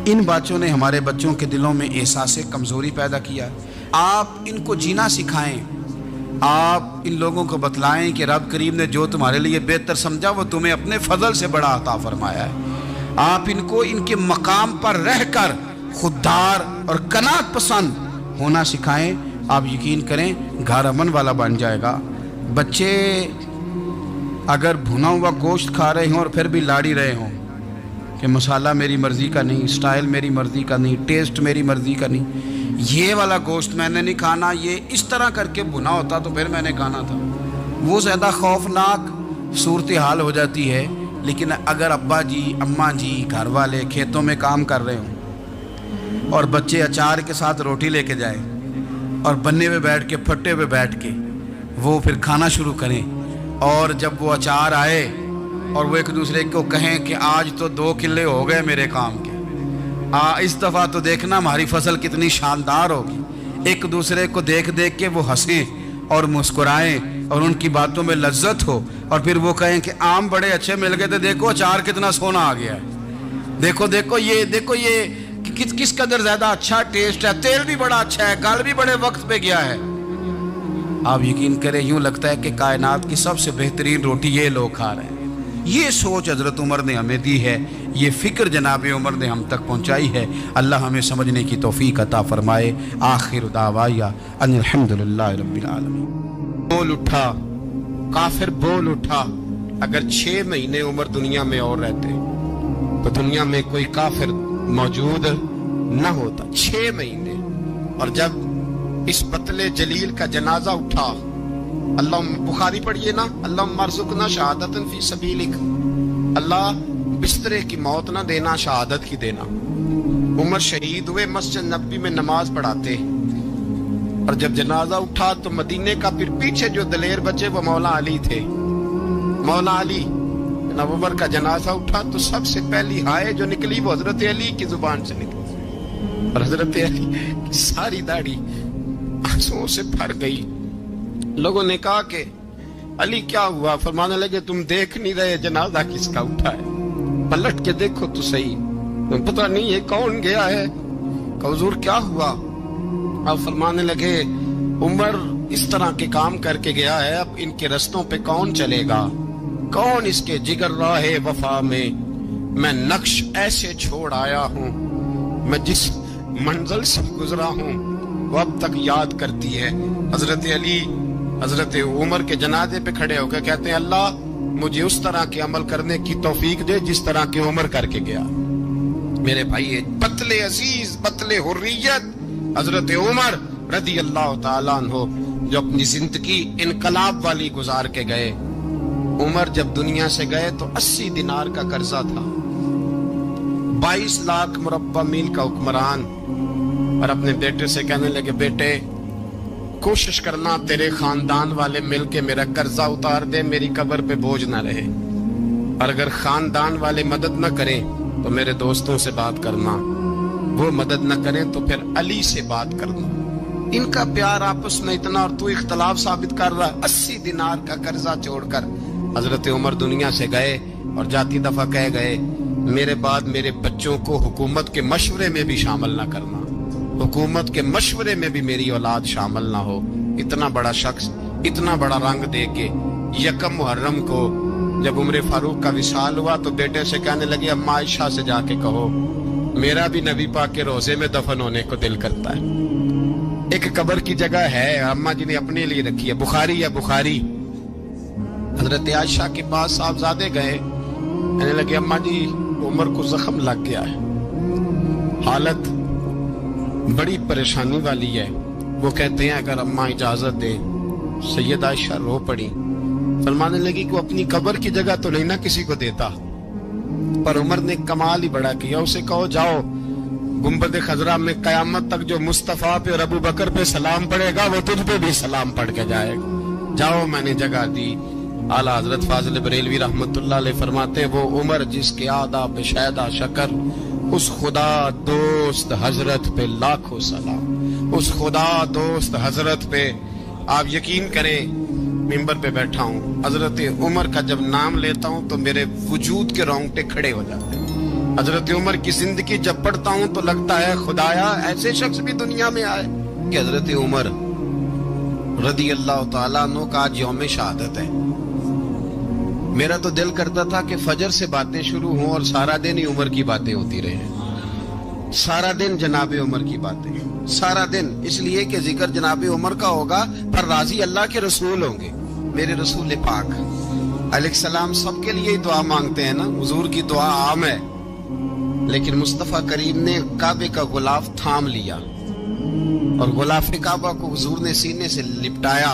ان باتوں نے ہمارے بچوں کے دلوں میں احساس کمزوری پیدا کیا ہے. آپ ان کو جینا سکھائیں, آپ ان لوگوں کو بتلائیں کہ رب کریم نے جو تمہارے لیے بہتر سمجھا وہ تمہیں اپنے فضل سے بڑا عطا فرمایا ہے. آپ ان کو ان کے مقام پر رہ کر خوددار اور قناعت پسند ہونا سکھائیں. آپ یقین کریں گھر امن والا بن جائے گا. بچے اگر بھنا ہوا گوشت کھا رہے ہوں اور پھر بھی لاڑی رہے ہوں کہ مسالہ میری مرضی کا نہیں, سٹائل میری مرضی کا نہیں, ٹیسٹ میری مرضی کا نہیں, یہ والا گوشت میں نے نہیں کھانا, یہ اس طرح کر کے بھنا ہوتا تو پھر میں نے کھانا تھا, وہ زیادہ خوفناک صورتحال ہو جاتی ہے. لیکن اگر ابا جی, اماں جی, گھر والے کھیتوں میں کام کر رہے ہوں اور بچے اچار کے ساتھ روٹی لے کے جائیں اور بننے پہ بیٹھ کے, پھٹے پہ بیٹھ کے وہ پھر کھانا شروع کریں, اور جب وہ اچار آئے اور وہ ایک دوسرے کو کہیں کہ آج تو 2 کلے ہو گئے میرے کام کے, اس دفعہ تو دیکھنا ہماری فصل کتنی شاندار ہوگی. ایک دوسرے کو دیکھ دیکھ کے وہ ہنسیں اور مسکرائیں اور ان کی باتوں میں لذت ہو, اور پھر وہ کہیں کہ آم بڑے اچھے مل گئے تھے, دیکھو اچار کتنا سونا آ گیا ہے, دیکھو یہ کس قدر زیادہ اچھا ٹیسٹ ہے, تیل بھی بڑا اچھا ہے, گل بھی بڑے وقت پہ گیا ہے. آپ یقین کریں یوں لگتا ہے کہ کائنات کی سب سے بہترین روٹی یہ لوگ کھا رہے ہیں. یہ سوچ حضرت عمر نے ہمیں دی ہے, یہ فکر جناب عمر نے ہم تک پہنچائی ہے. اللہ ہمیں سمجھنے کی توفیق عطا فرمائے. آخر دعوایا ان الحمدللہ رب العالمین. بول اٹھا کافر, بول اٹھا. اگر 6 مہینے عمر دنیا میں اور رہتے تو دنیا میں کوئی کافر موجود نہ ہوتا. 6 مہینے. اور جب اس پتلے جلیل کا جنازہ اٹھا, اللہ بخاری پڑھیے نا, اللہم ارزقنا شہادت فی سبیلک, اللہ بسترے کی موت نہ دینا, شہادت کی دینا. عمر شہید ہوئے, مسجد نبوی میں نماز پڑھاتے, اور جب جنازہ اٹھا تو مدینے کا پھر پیچھے جو دلیر بچے وہ مولا علی تھے. مولا علی, جناب عمر کا جنازہ اٹھا تو سب سے پہلی ہائے جو نکلی وہ حضرت علی کی زبان سے نکلی, اور حضرت علی کی ساری داڑھی آنسوؤں سے بھر گئی. لوگوں نے کہا کہ علی کیا ہوا؟ فرمانے لگے تم دیکھ نہیں رہے جنازہ کس کا اٹھا ہے, پلٹ کے دیکھو تو صحیح, تم پتہ نہیں ہے کون گیا ہے. کہ حضور کیا ہوا؟ اب فرمانے لگے عمر اس طرح کے کام کر کے گیا ہے, اب ان کے رستوں پہ کون چلے گا؟ کون اس کے جگر راہ وفا میں نقش ایسے چھوڑ آیا ہوں, میں جس منزل سے گزرا ہوں وہ اب تک یاد کرتی ہے. حضرت علی حضرت عمر کے جنازے پہ کھڑے ہو کے کہتے ہیں اللہ مجھے اس طرح کے عمل کرنے کی توفیق دے جس طرح کے عمر کر کے گیا۔ میرے بھائی، پتلے عزیز، پتلے حریت حضرت عمر رضی اللہ تعالیٰ عنہ جو اپنی زندگی انقلاب والی گزار کے گئے۔ عمر جب دنیا سے گئے تو 80 دینار کا قرضہ تھا، 22 لاکھ مربع میل کا حکمران، اور اپنے بیٹے سے کہنے لگے بیٹے کوشش کرنا تیرے خاندان والے مل کے میرا قرضہ اتار دے، میری قبر پہ بوجھ نہ رہے، اور اگر خاندان والے مدد نہ کریں تو میرے دوستوں سے بات کرنا، وہ مدد نہ کریں تو پھر علی سے بات کرنا۔ ان کا پیار آپس میں اتنا، اور تو اختلاف ثابت کر رہا ہے۔ 80 دینار کا قرضہ چھوڑ کر حضرت عمر دنیا سے گئے، اور جاتی دفعہ کہہ گئے میرے بعد میرے بچوں کو حکومت کے مشورے میں بھی شامل نہ کرنا، حکومت کے مشورے میں بھی میری اولاد شامل نہ ہو۔ اتنا بڑا شخص اتنا بڑا رنگ دے کے یکم محرم کو جب عمر فاروق کا وصال ہوا تو بیٹے سے کہنے لگے اما عائشہ سے جا کے کہو میرا بھی نبی پاک کے روزے میں دفن ہونے کو دل کرتا ہے۔ ایک قبر کی جگہ ہے اما جی نے اپنے لیے رکھی ہے، بخاری یا بخاری۔ حضرت عائشہ کے پاس صاحبزادے گئے، کہنے لگے اما جی عمر کو زخم لگ گیا ہے، حالت بڑی پریشانی والی ہے۔ وہ کہتے ہیں اگر اما اجازت دیں۔ سید عائشہ رو پڑی، فرمانے لگی کہ اپنی قبر کی جگہ تو نہیں نہ کسی کو دیتا، پر عمر نے کمال ہی بڑا کیا، اسے کہو جاؤ گنبد خضرا میں قیامت تک جو مصطفیٰ پہ اور ابو بکر پہ سلام پڑے گا وہ تجھ پہ بھی سلام پڑھ کے جائے گا، جاؤ میں نے جگہ دی۔ اعلیٰ حضرت فاضل بریلوی رحمت اللہ علیہ فرماتے ہیں وہ عمر جس کے آداب شیدہ شکر، اس خدا دوست حضرت پہ لاکھوں سلام، اس خدا دوست حضرت پہ۔ آپ یقین کریں ممبر پہ بیٹھا ہوں، حضرت عمر کا جب نام لیتا ہوں تو میرے وجود کے رونگٹے کھڑے ہو جاتے ہیں۔ حضرت عمر کی زندگی جب پڑھتا ہوں تو لگتا ہے خدایا ایسے شخص بھی دنیا میں آئے کہ حضرت عمر رضی اللہ تعالیٰ عنہ کا آج یوم شہادت ہے۔ میرا تو دل کرتا تھا کہ فجر سے باتیں شروع ہوں اور سارا دن ہی عمر کی باتیں ہوتی رہیں، سارا دن جناب عمر کی باتیں، سارا دن، اس لیے کہ ذکر جناب عمر کا ہوگا پر راضی اللہ کے رسول ہوں گے۔ میرے رسول پاک علیہ السلام سب کے لیے دعا مانگتے ہیں نا، حضور کی دعا عام ہے، لیکن مصطفیٰ کریم نے کعبے کا غلاف تھام لیا اور غلاف کعبہ کو حضور نے سینے سے لپٹایا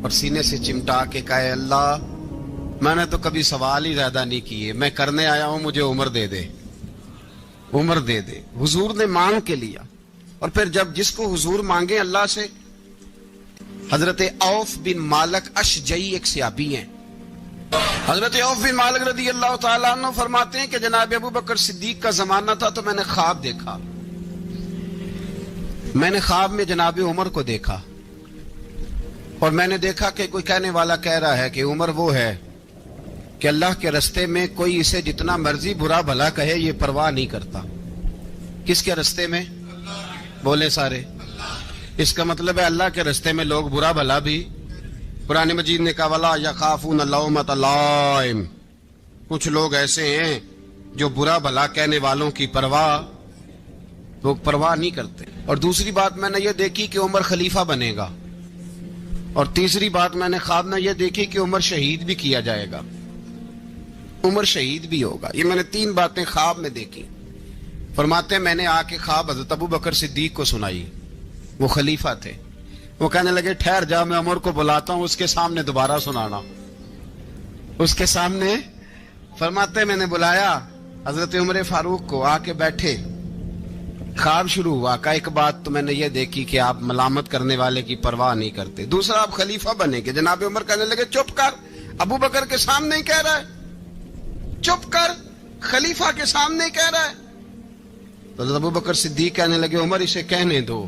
اور سینے سے چمٹا کے کہا اللہ میں نے تو کبھی سوال ہی زیادہ نہیں کیے، میں کرنے آیا ہوں، مجھے عمر دے دے، عمر دے دے۔ حضور نے مانگ کے لیا، اور پھر جب جس کو حضور مانگے اللہ سے، حضرت عوف بن مالک اشجعی ایک صحابی ہیں، حضرت عوف بن مالک رضی اللہ تعالیٰ عنہ فرماتے ہیں کہ جناب ابو بکر صدیق کا زمانہ تھا تو میں نے خواب دیکھا، میں نے خواب میں جناب عمر کو دیکھا، اور میں نے دیکھا کہ کوئی کہنے والا کہہ رہا ہے کہ عمر وہ ہے کہ اللہ کے رستے میں کوئی اسے جتنا مرضی برا بھلا کہے یہ پرواہ نہیں کرتا۔ کس کے رستے میں؟ بولے سارے۔ اس کا مطلب ہے اللہ کے رستے میں لوگ برا بھلا بھی، قرآن مجید نے کہا وَلَا يَخَافُونَ لَوْمَةَ لَائِمٍ، کچھ لوگ ایسے ہیں جو برا بھلا کہنے والوں کی لوگ پرواہ نہیں کرتے۔ اور دوسری بات میں نے یہ دیکھی کہ عمر خلیفہ بنے گا، اور تیسری بات میں نے خواب میں یہ دیکھی کہ عمر شہید بھی کیا جائے گا، عمر شہید بھی ہوگا۔ یہ میں نے 3 باتیں خواب میں دیکھی۔ فرماتے ہیں میں نے آ کے خواب حضرت ابو بکر صدیق کو سنائی، وہ خلیفہ تھے، وہ کہنے لگے ٹھہر جا میں عمر کو بلاتا ہوں، اس کے سامنے دوبارہ سنانا، اس کے سامنے۔ فرماتے ہیں میں نے بلایا حضرت عمر فاروق کو، آ کے بیٹھے، خواب شروع ہوا، کہا ایک بات تو میں نے یہ دیکھی کہ آپ ملامت کرنے والے کی پرواہ نہیں کرتے، دوسرا آپ خلیفہ بنے گے۔ جناب عمر کہنے لگے چپ کر، ابو بکر کے سامنے ہی کہہ رہا ہے، چپ کر، خلیفہ کے سامنے ہی کہہ رہا ہے۔ تو حضرت ابو بکر صدیق کہنے لگے عمر اسے کہنے دو،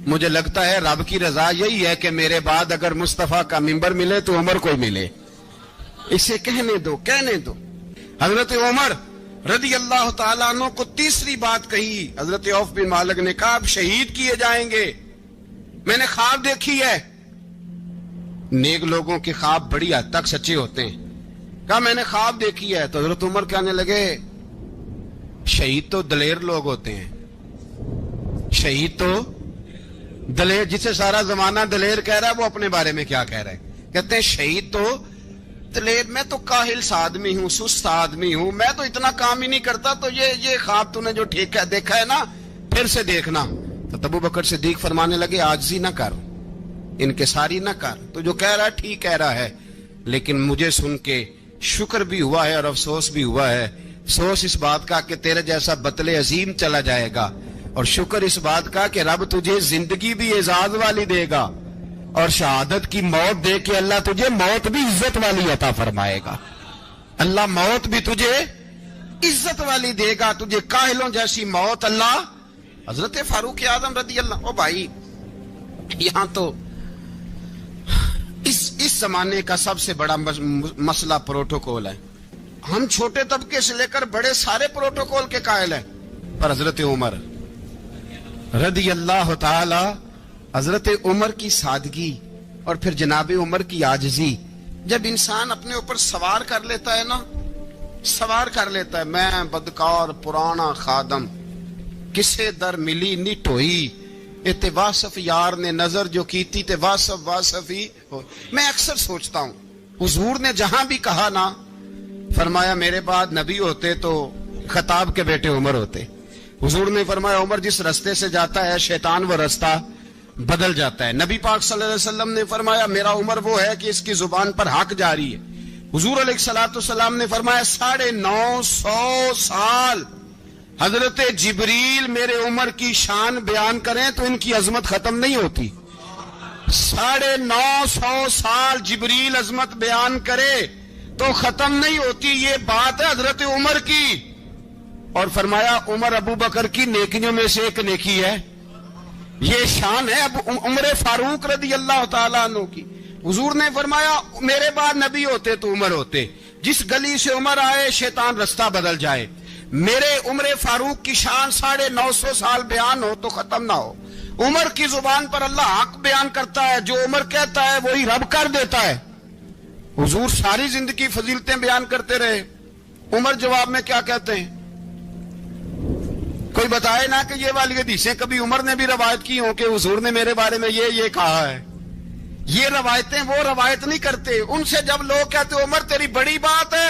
مجھے لگتا ہے رب کی رضا یہی ہے کہ میرے بعد اگر مصطفیٰ کا منبر ملے تو عمر کو ملے، اسے کہنے دو، کہنے دو۔ حضرت عمر رضی اللہ تعالیٰ عنہ کو تیسری بات کہی، حضرت عوف بن مالک نے کہا آپ شہید کیے جائیں گے، میں نے خواب دیکھی ہے۔ نیک لوگوں کے خواب بڑی حد تک سچے ہوتے ہیں، کہا میں نے خواب دیکھی ہے۔ تو حضرت عمر کہنے لگے شہید تو دلیر لوگ ہوتے ہیں، شہید تو دلیر، جسے سارا زمانہ دلیر کہہ رہا ہے وہ اپنے بارے میں کیا کہہ رہے ہیں؟ کہتے ہیں شہید تو بتلے میں تو کاہل سا آدمی ہوں, سست آدمی ہوں, میں تو اتنا کام ہی نہیں کرتا, تو یہ خواب تو نے جو دیکھا ہے نا پھر سے دیکھنا. تو ابو بکر صدیق فرمانے لگے عاجزی نہ کر, انکساری نہ کر, تو جو کہہ رہا ہے ٹھیک کہہ رہا ہے, لیکن مجھے سن کے شکر بھی ہوا ہے اور افسوس بھی ہوا ہے. افسوس اس بات کا کہ تیرے جیسا بتلے عظیم چلا جائے گا, اور شکر اس بات کا کہ رب تجھے زندگی بھی اعزاز والی دے گا, اور شہادت کی موت دے کے اللہ تجھے موت بھی عزت والی عطا فرمائے گا. اللہ موت بھی تجھے عزت والی دے گا, تجھے کاہلوں جیسی موت اللہ. حضرت فاروق اعظم رضی اللہ, او بھائی یہاں تو اس زمانے کا سب سے بڑا مسئلہ پروٹوکول ہے. ہم چھوٹے طبقے سے لے کر بڑے سارے پروٹوکول کے قائل ہیں, پر حضرت عمر رضی اللہ تعالی, حضرت عمر کی سادگی اور پھر جناب عمر کی عاجزی, جب انسان اپنے اوپر سوار کر لیتا ہے نا, سوار کر لیتا ہے, میں بدکار پرانا خادم, کسے در ملی نٹ ہوئی, تے واصف یار نے نظر جو کیتی تے واصف ہی ہو. میں اکثر سوچتا ہوں حضور نے جہاں بھی کہا نا, فرمایا میرے بعد نبی ہوتے تو خطاب کے بیٹے عمر ہوتے. حضور نے فرمایا عمر جس رستے سے جاتا ہے شیطان وہ رستہ بدل جاتا ہے. نبی پاک صلی اللہ علیہ وسلم نے فرمایا میرا عمر وہ ہے کہ اس کی زبان پر حق جاری ہے. حضور علیہ السلام نے فرمایا 950 سال حضرت جبریل میرے عمر کی شان بیان کریں تو ان کی عظمت ختم نہیں ہوتی. 950 سال جبریل عظمت بیان کرے تو ختم نہیں ہوتی. یہ بات ہے حضرت عمر کی, اور فرمایا عمر ابو بکر کی نیکیوں میں سے ایک نیکی ہے. یہ شان ہے اب عمر فاروق رضی اللہ تعالیٰ عنہ کی. حضور نے فرمایا میرے بعد نبی ہوتے تو عمر ہوتے, جس گلی سے عمر آئے شیطان رستہ بدل جائے. میرے عمر فاروق کی شان 950 سال بیان ہو تو ختم نہ ہو. عمر کی زبان پر اللہ حق بیان کرتا ہے, جو عمر کہتا ہے وہی رب کر دیتا ہے. حضور ساری زندگی فضیلتیں بیان کرتے رہے, عمر جواب میں کیا کہتے ہیں؟ کوئی بتائے نا کہ یہ والی حدیثیں کبھی عمر نے بھی روایت کی ہوں کہ حضور نے میرے بارے میں یہ کہا ہے. یہ روایتیں وہ روایت نہیں کرتے. ان سے جب لوگ کہتے عمر تیری بڑی بات ہے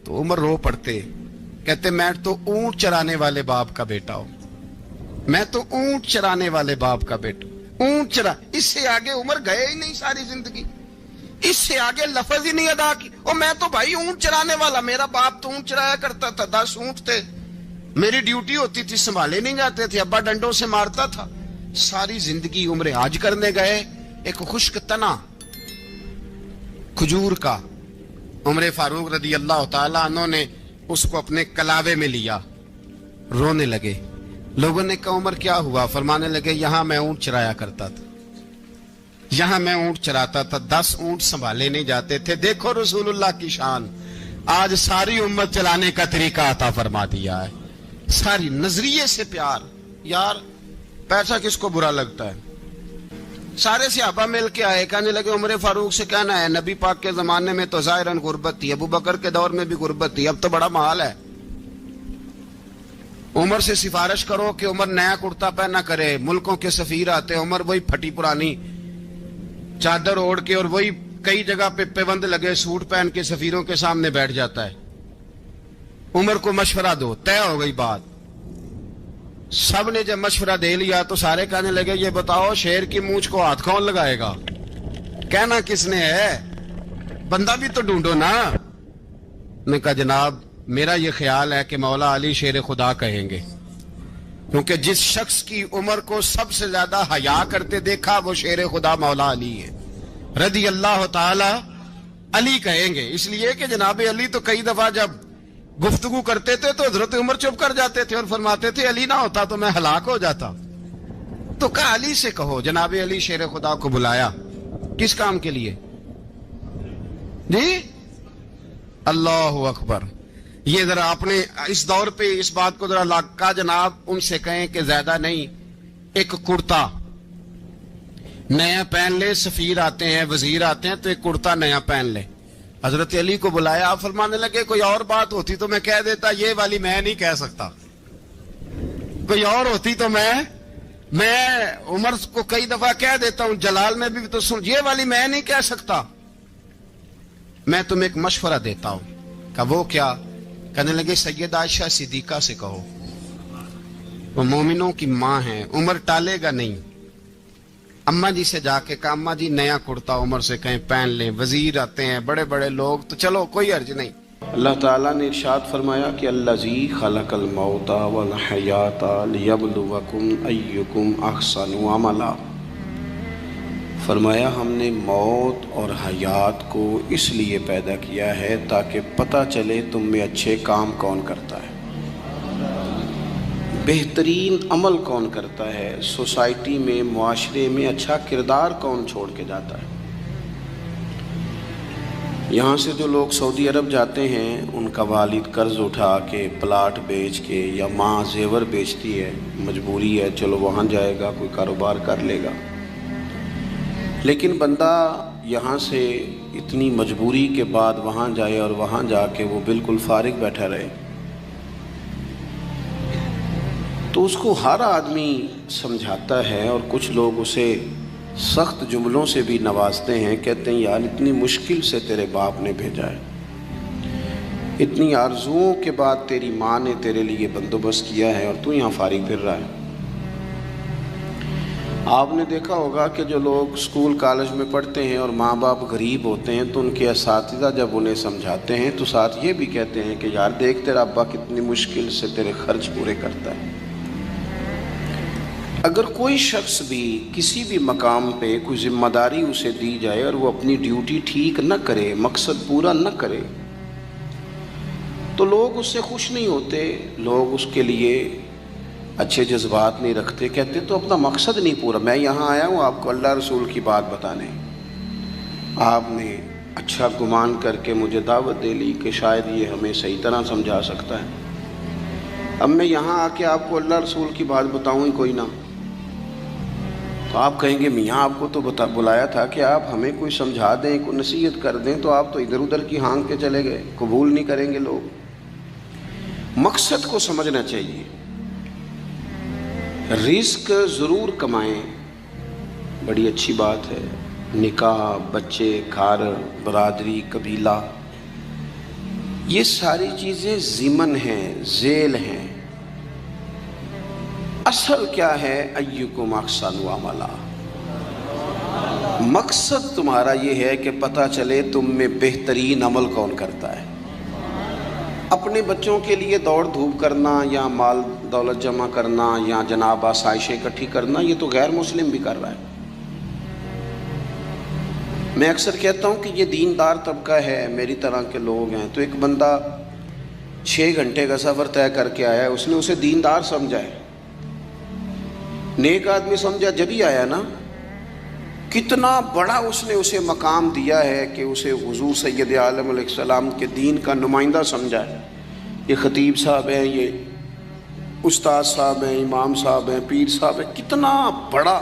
تو عمر رو پڑتے, کہتے میں تو اونٹ چرانے والے باپ کا بیٹا ہوں, میں تو اونٹ چرانے والے باپ کا بیٹا, اونٹ چرا. اس سے آگے عمر گئے ہی نہیں ساری زندگی, اس سے آگے لفظ ہی نہیں ادا کی. اور میں تو بھائی اونٹ چرانے والا, میرا باپ تو اونٹ چرایا کرتا تھا, 10 اونٹ تھے, میری ڈیوٹی ہوتی تھی, سنبھالے نہیں جاتے تھے, ابا ڈنڈوں سے مارتا تھا. ساری زندگی عمر حج کرنے گئے, ایک خشک تنا کھجور کا عمر فاروق رضی اللہ تعالیٰ عنہ نے اس کو اپنے کلاوے میں لیا, رونے لگے. لوگوں نے کہا عمر کیا ہوا؟ فرمانے لگے یہاں میں اونٹ چرایا کرتا تھا, یہاں میں اونٹ چراتا تھا, 10 اونٹ سنبھالے نہیں جاتے تھے. دیکھو رسول اللہ کی شان, آج ساری امت چلانے کا طریقہ عطا فرما دیا ہے. ساری نظریے سے پیار. یار پیسہ کس کو برا لگتا ہے؟ سارے صحابہ مل کے آئے, کہنے لگے عمر فاروق سے کہنا ہے نبی پاک کے زمانے میں تو ظاہراً غربت تھی, ابو بکر کے دور میں بھی غربت تھی, اب تو بڑا محال ہے. عمر سے سفارش کرو کہ عمر نیا کرتا پہنا کرے. ملکوں کے سفیر آتے, عمر وہی پھٹی پرانی چادر اوڑھ کے اور وہی کئی جگہ پہ پیوند لگے سوٹ پہن کے سفیروں کے سامنے بیٹھ جاتا ہے. عمر کو مشورہ دو, طے ہو گئی بات. سب نے جب مشورہ دے لیا تو سارے کہنے لگے یہ بتاؤ شیر کی مونچھ کو ہاتھ کون لگائے گا؟ کہنا کس نے ہے؟ بندہ بھی تو ڈھونڈو نا. نے کہا جناب میرا یہ خیال ہے کہ مولا علی شیر خدا کہیں گے, کیونکہ جس شخص کی عمر کو سب سے زیادہ حیا کرتے دیکھا وہ شیر خدا مولا علی ہے رضی اللہ تعالی علی کہیں گے. اس لیے کہ جناب علی تو کئی دفعہ جب گفتگو کرتے تھے تو حضرت عمر چپ کر جاتے تھے اور فرماتے تھے علی نہ ہوتا تو میں ہلاک ہو جاتا. تو کہا علی سے کہو. جناب علی شیر خدا کو بلایا, کس کام کے لیے جی؟ اللہ اکبر. یہ ذرا اپنے اس دور پہ اس بات کو ذرا لاکا جناب ان سے کہیں کہ زیادہ نہیں, ایک کرتا نیا پہن لے. سفیر آتے ہیں, وزیر آتے ہیں تو ایک کرتا نیا پہن لے. حضرت علی کو بلایا, آپ فرمانے لگے کوئی اور بات ہوتی تو میں کہہ دیتا, یہ والی میں نہیں کہہ سکتا. کوئی اور ہوتی تو میں عمر کو کئی دفعہ کہہ دیتا ہوں, جلال میں بھی تو سن, یہ والی میں نہیں کہہ سکتا. میں تمہیں ایک مشورہ دیتا ہوں. کہ وہ کیا؟ کہنے لگے سیدہ عائشہ صدیقہ سے کہو، وہ مومنوں کی ماں ہیں، عمر ٹالے گا نہیں. اماں جی سے جا کے کہا اماں جی نیا کرتا عمر سے کہیں پہن لیں، وزیر آتے ہیں بڑے بڑے لوگ، تو چلو کوئی حرج نہیں. اللہ تعالیٰ نے ارشاد فرمایا کہ الذی خلق الموت والحیات لیبلوکم ایکم احسن عملا. فرمایا ہم نے موت اور حیات کو اس لیے پیدا کیا ہے تاکہ پتہ چلے تم میں اچھے کام کون کرتا ہے، بہترین عمل کون کرتا ہے، سوسائٹی میں معاشرے میں اچھا کردار کون چھوڑ کے جاتا ہے. یہاں سے جو لوگ سعودی عرب جاتے ہیں ان کا والد قرض اٹھا کے پلاٹ بیچ کے یا ماں زیور بیچتی ہے، مجبوری ہے، چلو وہاں جائے گا کوئی کاروبار کر لے گا. لیکن بندہ یہاں سے اتنی مجبوری کے بعد وہاں جائے اور وہاں جا کے وہ بالکل فارغ بیٹھا رہے، تو اس کو ہر آدمی سمجھاتا ہے اور کچھ لوگ اسے سخت جملوں سے بھی نوازتے ہیں. کہتے ہیں یار اتنی مشکل سے تیرے باپ نے بھیجا ہے، اتنی آرزوؤں کے بعد تیری ماں نے تیرے لیے بندوبست کیا ہے اور تو یہاں فارغ پھر رہا ہے. آپ نے دیکھا ہوگا کہ جو لوگ اسکول کالج میں پڑھتے ہیں اور ماں باپ غریب ہوتے ہیں تو ان کے اساتذہ جب انہیں سمجھاتے ہیں تو ساتھ یہ بھی کہتے ہیں کہ یار دیکھ تیرا ابا کتنی مشکل سے تیرے خرچ پورے کرتا ہے. اگر کوئی شخص بھی کسی بھی مقام پہ کوئی ذمہ داری اسے دی جائے اور وہ اپنی ڈیوٹی ٹھیک نہ کرے، مقصد پورا نہ کرے، تو لوگ اس سے خوش نہیں ہوتے، لوگ اس کے لیے اچھے جذبات نہیں رکھتے. کہتے تو اپنا مقصد نہیں پورا، میں یہاں آیا ہوں آپ کو اللہ رسول کی بات بتانے، آپ نے اچھا گمان کر کے مجھے دعوت دے لی کہ شاید یہ ہمیں صحیح طرح سمجھا سکتا ہے. اب میں یہاں آ کے آپ کو اللہ رسول کی بات بتاؤں ہی کوئی نہ، تو آپ کہیں گے میاں آپ کو تو بلایا تھا کہ آپ ہمیں کوئی سمجھا دیں، کوئی نصیحت کر دیں، تو آپ تو ادھر ادھر کی ہانک کے چلے گئے. قبول نہیں کریں گے لوگ. مقصد کو سمجھنا چاہیے. رزق ضرور کمائیں، بڑی اچھی بات ہے، نکاح، بچے، گھر، برادری، قبیلہ، یہ ساری چیزیں ضمن ہیں، ذیل ہیں. اصل کیا ہے؟ ایکم احسن عملا. مقصد تمہارا یہ ہے کہ پتہ چلے تم میں بہترین عمل کون کرتا ہے. اپنے بچوں کے لیے دوڑ دھوپ کرنا یا مال دولت جمع کرنا یا جناب آسائشیں اکٹھی کرنا، یہ تو غیر مسلم بھی کر رہا ہے. میں اکثر کہتا ہوں کہ یہ دیندار طبقہ ہے، میری طرح کے لوگ ہیں. تو ایک بندہ 6 گھنٹے کا سفر طے کر کے آیا ہے، اس نے اسے دیندار سمجھا ہے، نیک آدمی سمجھا، جب ہی آیا نا، کتنا بڑا اس نے اسے مقام دیا ہے کہ اسے حضور سید عالم علیہ السلام کے دین کا نمائندہ سمجھا ہے. یہ خطیب صاحب ہیں، یہ استاد صاحب ہیں، امام صاحب ہیں، پیر صاحب ہیں، کتنا بڑا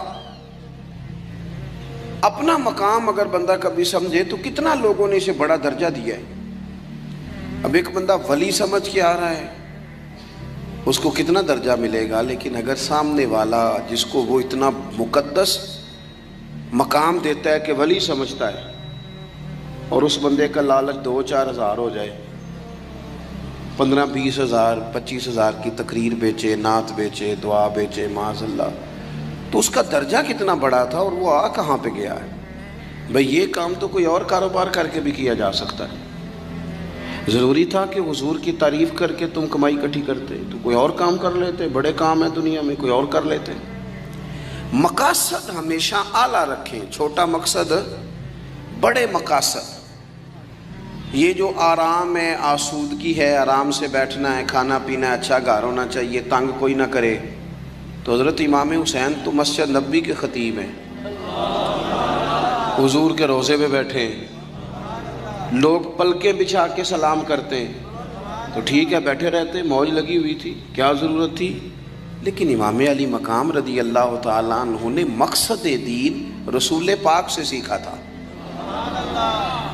اپنا مقام اگر بندہ کبھی سمجھے تو کتنا لوگوں نے اسے بڑا درجہ دیا ہے. اب ایک بندہ ولی سمجھ کے آ رہا ہے، اس کو کتنا درجہ ملے گا. لیکن اگر سامنے والا جس کو وہ اتنا مقدس مقام دیتا ہے کہ ولی سمجھتا ہے، اور اس بندے کا لالچ 2-4 ہزار ہو جائے، 15-20 ہزار 25 ہزار کی تقریر بیچے، نعت بیچے، دعا بیچے، معاذ اللہ، تو اس کا درجہ کتنا بڑا تھا اور وہ کہاں پہ گیا ہے. بھئی یہ کام تو کوئی اور کاروبار کر کے بھی کیا جا سکتا ہے. ضروری تھا کہ حضور کی تعریف کر کے تم کمائی اکٹھی کرتے تو کوئی اور کام کر لیتے. بڑے کام ہیں دنیا میں، کوئی اور کر لیتے. مقاصد ہمیشہ اعلیٰ رکھیں، چھوٹا مقصد، بڑے مقاصد. یہ جو آرام ہے، آسودگی ہے، آرام سے بیٹھنا ہے، کھانا پینا ہے، اچھا گھر ہونا چاہیے، تنگ کوئی نہ کرے. تو حضرت امام حسین تو مسجد نبوی کے خطیب ہیں، حضور کے روضے پہ بیٹھے ہیں، لوگ پلکیں بچھا کے سلام کرتے ہیں. تو ٹھیک ہے بیٹھے رہتے، موج لگی ہوئی تھی، کیا ضرورت تھی. لیکن امام علی مقام رضی اللہ تعالیٰ عنہ نے مقصد دین رسول پاک سے سیکھا تھا.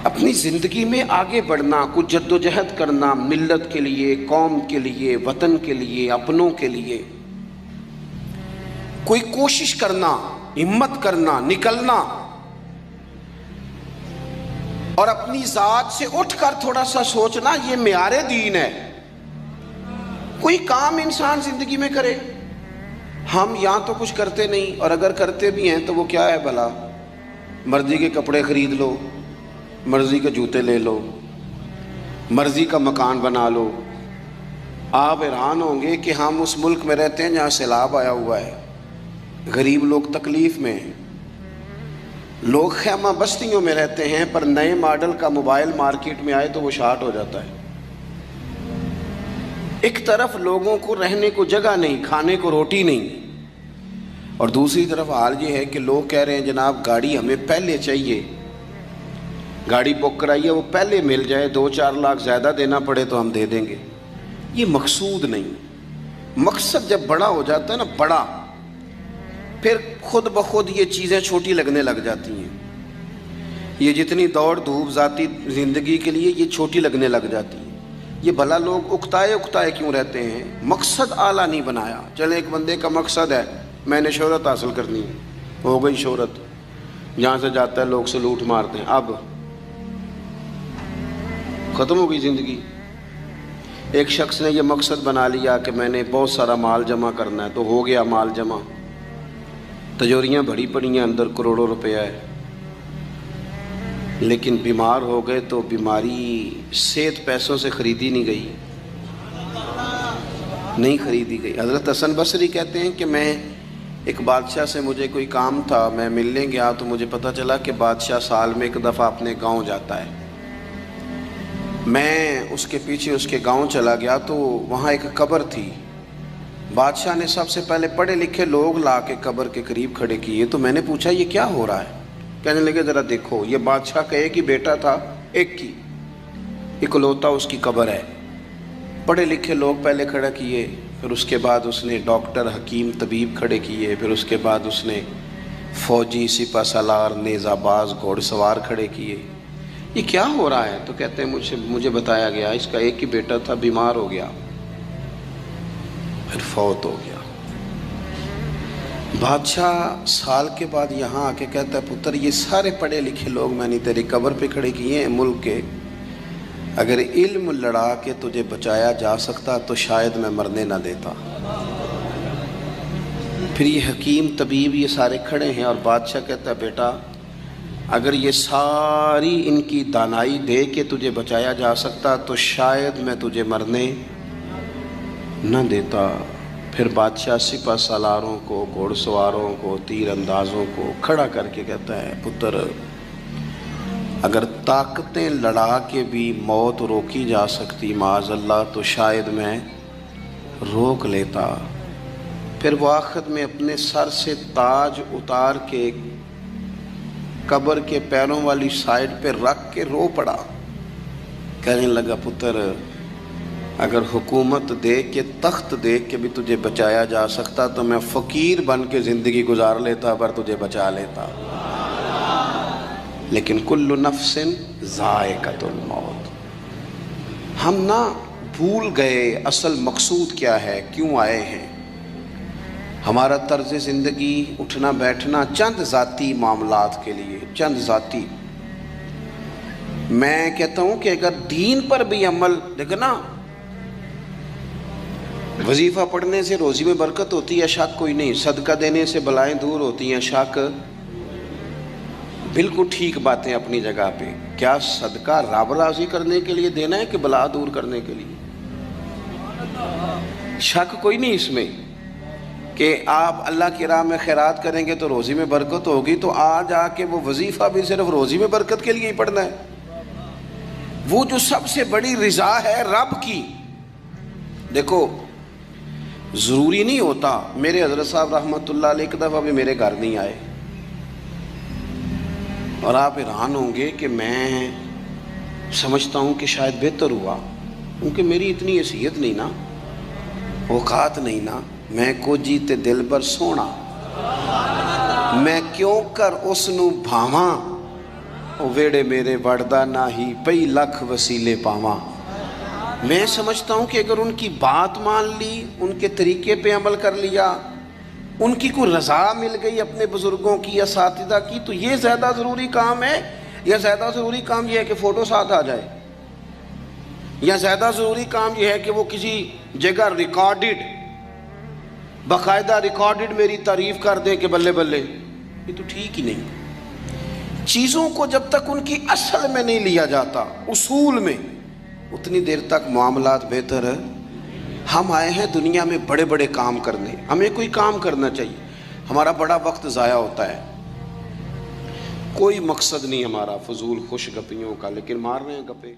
اپنی زندگی میں آگے بڑھنا، کچھ جد و جہد کرنا، ملت کے لیے، قوم کے لیے، وطن کے لیے، اپنوں کے لیے کوئی کوشش کرنا، ہمت کرنا، نکلنا. اور اپنی ذات سے اٹھ کر تھوڑا سا سوچنا، یہ معیار دین ہے۔ کوئی کام انسان زندگی میں کرے، ہم یہاں تو کچھ کرتے نہیں، اور اگر کرتے بھی ہیں تو وہ کیا ہے بھلا؟ مرضی کے کپڑے خرید لو، مرضی کے جوتے لے لو، مرضی کا مکان بنا لو۔ آپ حیران ہوں گے کہ ہم اس ملک میں رہتے ہیں جہاں سیلاب آیا ہوا ہے، غریب لوگ تکلیف میں ہیں، لوگ خیمہ بستیوں میں رہتے ہیں، پر نئے ماڈل کا موبائل مارکیٹ میں آئے تو وہ شارٹ ہو جاتا ہے۔ ایک طرف لوگوں کو رہنے کو جگہ نہیں، کھانے کو روٹی نہیں، اور دوسری طرف حال یہ ہے کہ لوگ کہہ رہے ہیں جناب گاڑی ہمیں پہلے چاہیے، گاڑی بک کرائیے وہ پہلے مل جائے، 2-4 لاکھ زیادہ دینا پڑے تو ہم دے دیں گے۔ یہ مقصود نہیں۔ مقصد جب بڑا ہو جاتا ہے نا، بڑا، پھر خود بخود یہ چیزیں چھوٹی لگنے لگ جاتی ہیں۔ یہ جتنی دوڑ دھوپ ذاتی زندگی کے لیے یہ چھوٹی لگنے لگ جاتی ہے۔ یہ بھلا لوگ اکتائے کیوں رہتے ہیں؟ مقصد اعلیٰ نہیں بنایا۔ چلے ایک بندے کا مقصد ہے میں نے شہرت حاصل کرنی ہے، ہو گئی شہرت، جہاں سے جاتا ہے لوگ سلوٹ مارتے ہیں، اب ختم ہو گئی زندگی۔ ایک شخص نے یہ مقصد بنا لیا کہ میں نے بہت سارا مال جمع کرنا ہے، تو ہو گیا مال جمع، تجوریاں بڑی پڑی ہیں، اندر کروڑوں روپیہ ہے، لیکن بیمار ہو گئے تو بیماری صحت پیسوں سے خریدی نہیں گئی، نہیں خریدی گئی۔ حضرت حسن بصری کہتے ہیں کہ میں ایک بادشاہ سے مجھے کوئی کام تھا، میں ملنے گیا تو مجھے پتہ چلا کہ بادشاہ سال میں ایک دفعہ اپنے گاؤں جاتا ہے۔ میں اس کے پیچھے اس کے گاؤں چلا گیا تو وہاں ایک قبر تھی۔ بادشاہ نے سب سے پہلے پڑھے لکھے لوگ لا کے قبر کے قریب کھڑے کیے، تو میں نے پوچھا یہ کیا ہو رہا ہے؟ کہنے لگے ذرا دیکھو، یہ بادشاہ کا ایک ہی بیٹا تھا، ایک کی اکلوتا اس کی قبر ہے۔ پڑھے لکھے لوگ پہلے کھڑا کیے، پھر اس کے بعد اس نے ڈاکٹر حکیم طبیب کھڑے کیے، پھر اس کے بعد اس نے فوجی سپہ سالار نیزہ باز گھوڑ سوار کھڑے کیے۔ یہ کیا ہو رہا ہے؟ تو کہتے ہیں مجھے بتایا گیا اس کا ایک ہی بیٹا تھا، بیمار ہو گیا، پھر فوت ہو گیا۔ بادشاہ سال کے بعد یہاں آ کے کہتا ہے پتر یہ سارے پڑھے لکھے لوگ میں نے تیری قبر پہ کھڑے کیے ہیں ملک کے، اگر علم لڑا کے تجھے بچایا جا سکتا تو شاید میں مرنے نہ دیتا۔ پھر یہ حکیم طبیب یہ سارے کھڑے ہیں، اور بادشاہ کہتا ہے بیٹا اگر یہ ساری ان کی دانائی دے کے تجھے بچایا جا سکتا تو شاید میں تجھے مرنے نہ دیتا۔ پھر بادشاہ سپہ سالاروں کو، گھوڑ سواروں کو، تیر اندازوں کو کھڑا کر کے کہتا ہے پتر اگر طاقتیں لڑا کے بھی موت روکی جا سکتی معاذ اللہ تو شاید میں روک لیتا۔ پھر وہ آخر میں اپنے سر سے تاج اتار کے قبر کے پیروں والی سائڈ پہ رکھ کے رو پڑا، کہنے لگا پتر اگر حکومت دے کے تخت دے کے بھی تجھے بچایا جا سکتا تو میں فقیر بن کے زندگی گزار لیتا پر تجھے بچا لیتا، لیکن کل نفس ذائقۃ الموت۔ ہم نہ بھول گئے اصل مقصود کیا ہے، کیوں آئے ہیں۔ ہمارا طرز زندگی اٹھنا بیٹھنا چند ذاتی معاملات کے لیے، چند ذاتی۔ میں کہتا ہوں کہ اگر دین پر بھی عمل، دیکھنا وظیفہ پڑھنے سے روزی میں برکت ہوتی ہے شک کوئی نہیں، صدقہ دینے سے بلائیں دور ہوتی ہیں شک، بالکل ٹھیک باتیں اپنی جگہ پہ۔ کیا صدقہ رب راضی کرنے کے لیے دینا ہے کہ بلا دور کرنے کے لیے؟ شک کوئی نہیں اس میں کہ آپ اللہ کی راہ میں خیرات کریں گے تو روزی میں برکت ہوگی، تو آج آ کے وہ وظیفہ بھی صرف روزی میں برکت کے لیے ہی پڑھنا ہے۔ وہ جو سب سے بڑی رضا ہے رب کی، دیکھو ضروری نہیں ہوتا۔ میرے حضرت صاحب رحمۃ اللہ علیہ ایک دفعہ بھی میرے گھر نہیں آئے، اور آپ حیران ہوں گے کہ میں سمجھتا ہوں کہ شاید بہتر ہوا، کیونکہ میری اتنی حیثیت نہیں نا، اوقات نہیں نا، میں کو جیتے دل بر سونا، میں کیوں کر اس نو بھاواں، او ویڑے میرے وڑدا نہ ہی پئی لکھ وسیلے پاواں۔ میں سمجھتا ہوں کہ اگر ان کی بات مان لی، ان کے طریقے پہ عمل کر لیا، ان کی کوئی رضا مل گئی اپنے بزرگوں کی، اساتذہ کی، تو یہ زیادہ ضروری کام ہے یا زیادہ ضروری کام یہ ہے کہ فوٹو ساتھ آ جائے، یا زیادہ ضروری کام یہ ہے کہ وہ کسی جگہ ریکارڈڈ، باقاعدہ ریکارڈڈ میری تعریف کر دیں کہ بلے بلے؟ یہ تو ٹھیک ہی نہیں۔ چیزوں کو جب تک ان کی اصل میں نہیں لیا جاتا، اصول میں، اتنی دیر تک معاملات بہتر ہے۔ ہم آئے ہیں دنیا میں بڑے بڑے کام کرنے، ہمیں کوئی کام کرنا چاہیے، ہمارا بڑا وقت ضائع ہوتا ہے، کوئی مقصد نہیں ہمارا فضول خوش گپیوں کا، لیکن مار رہے ہیں گپے۔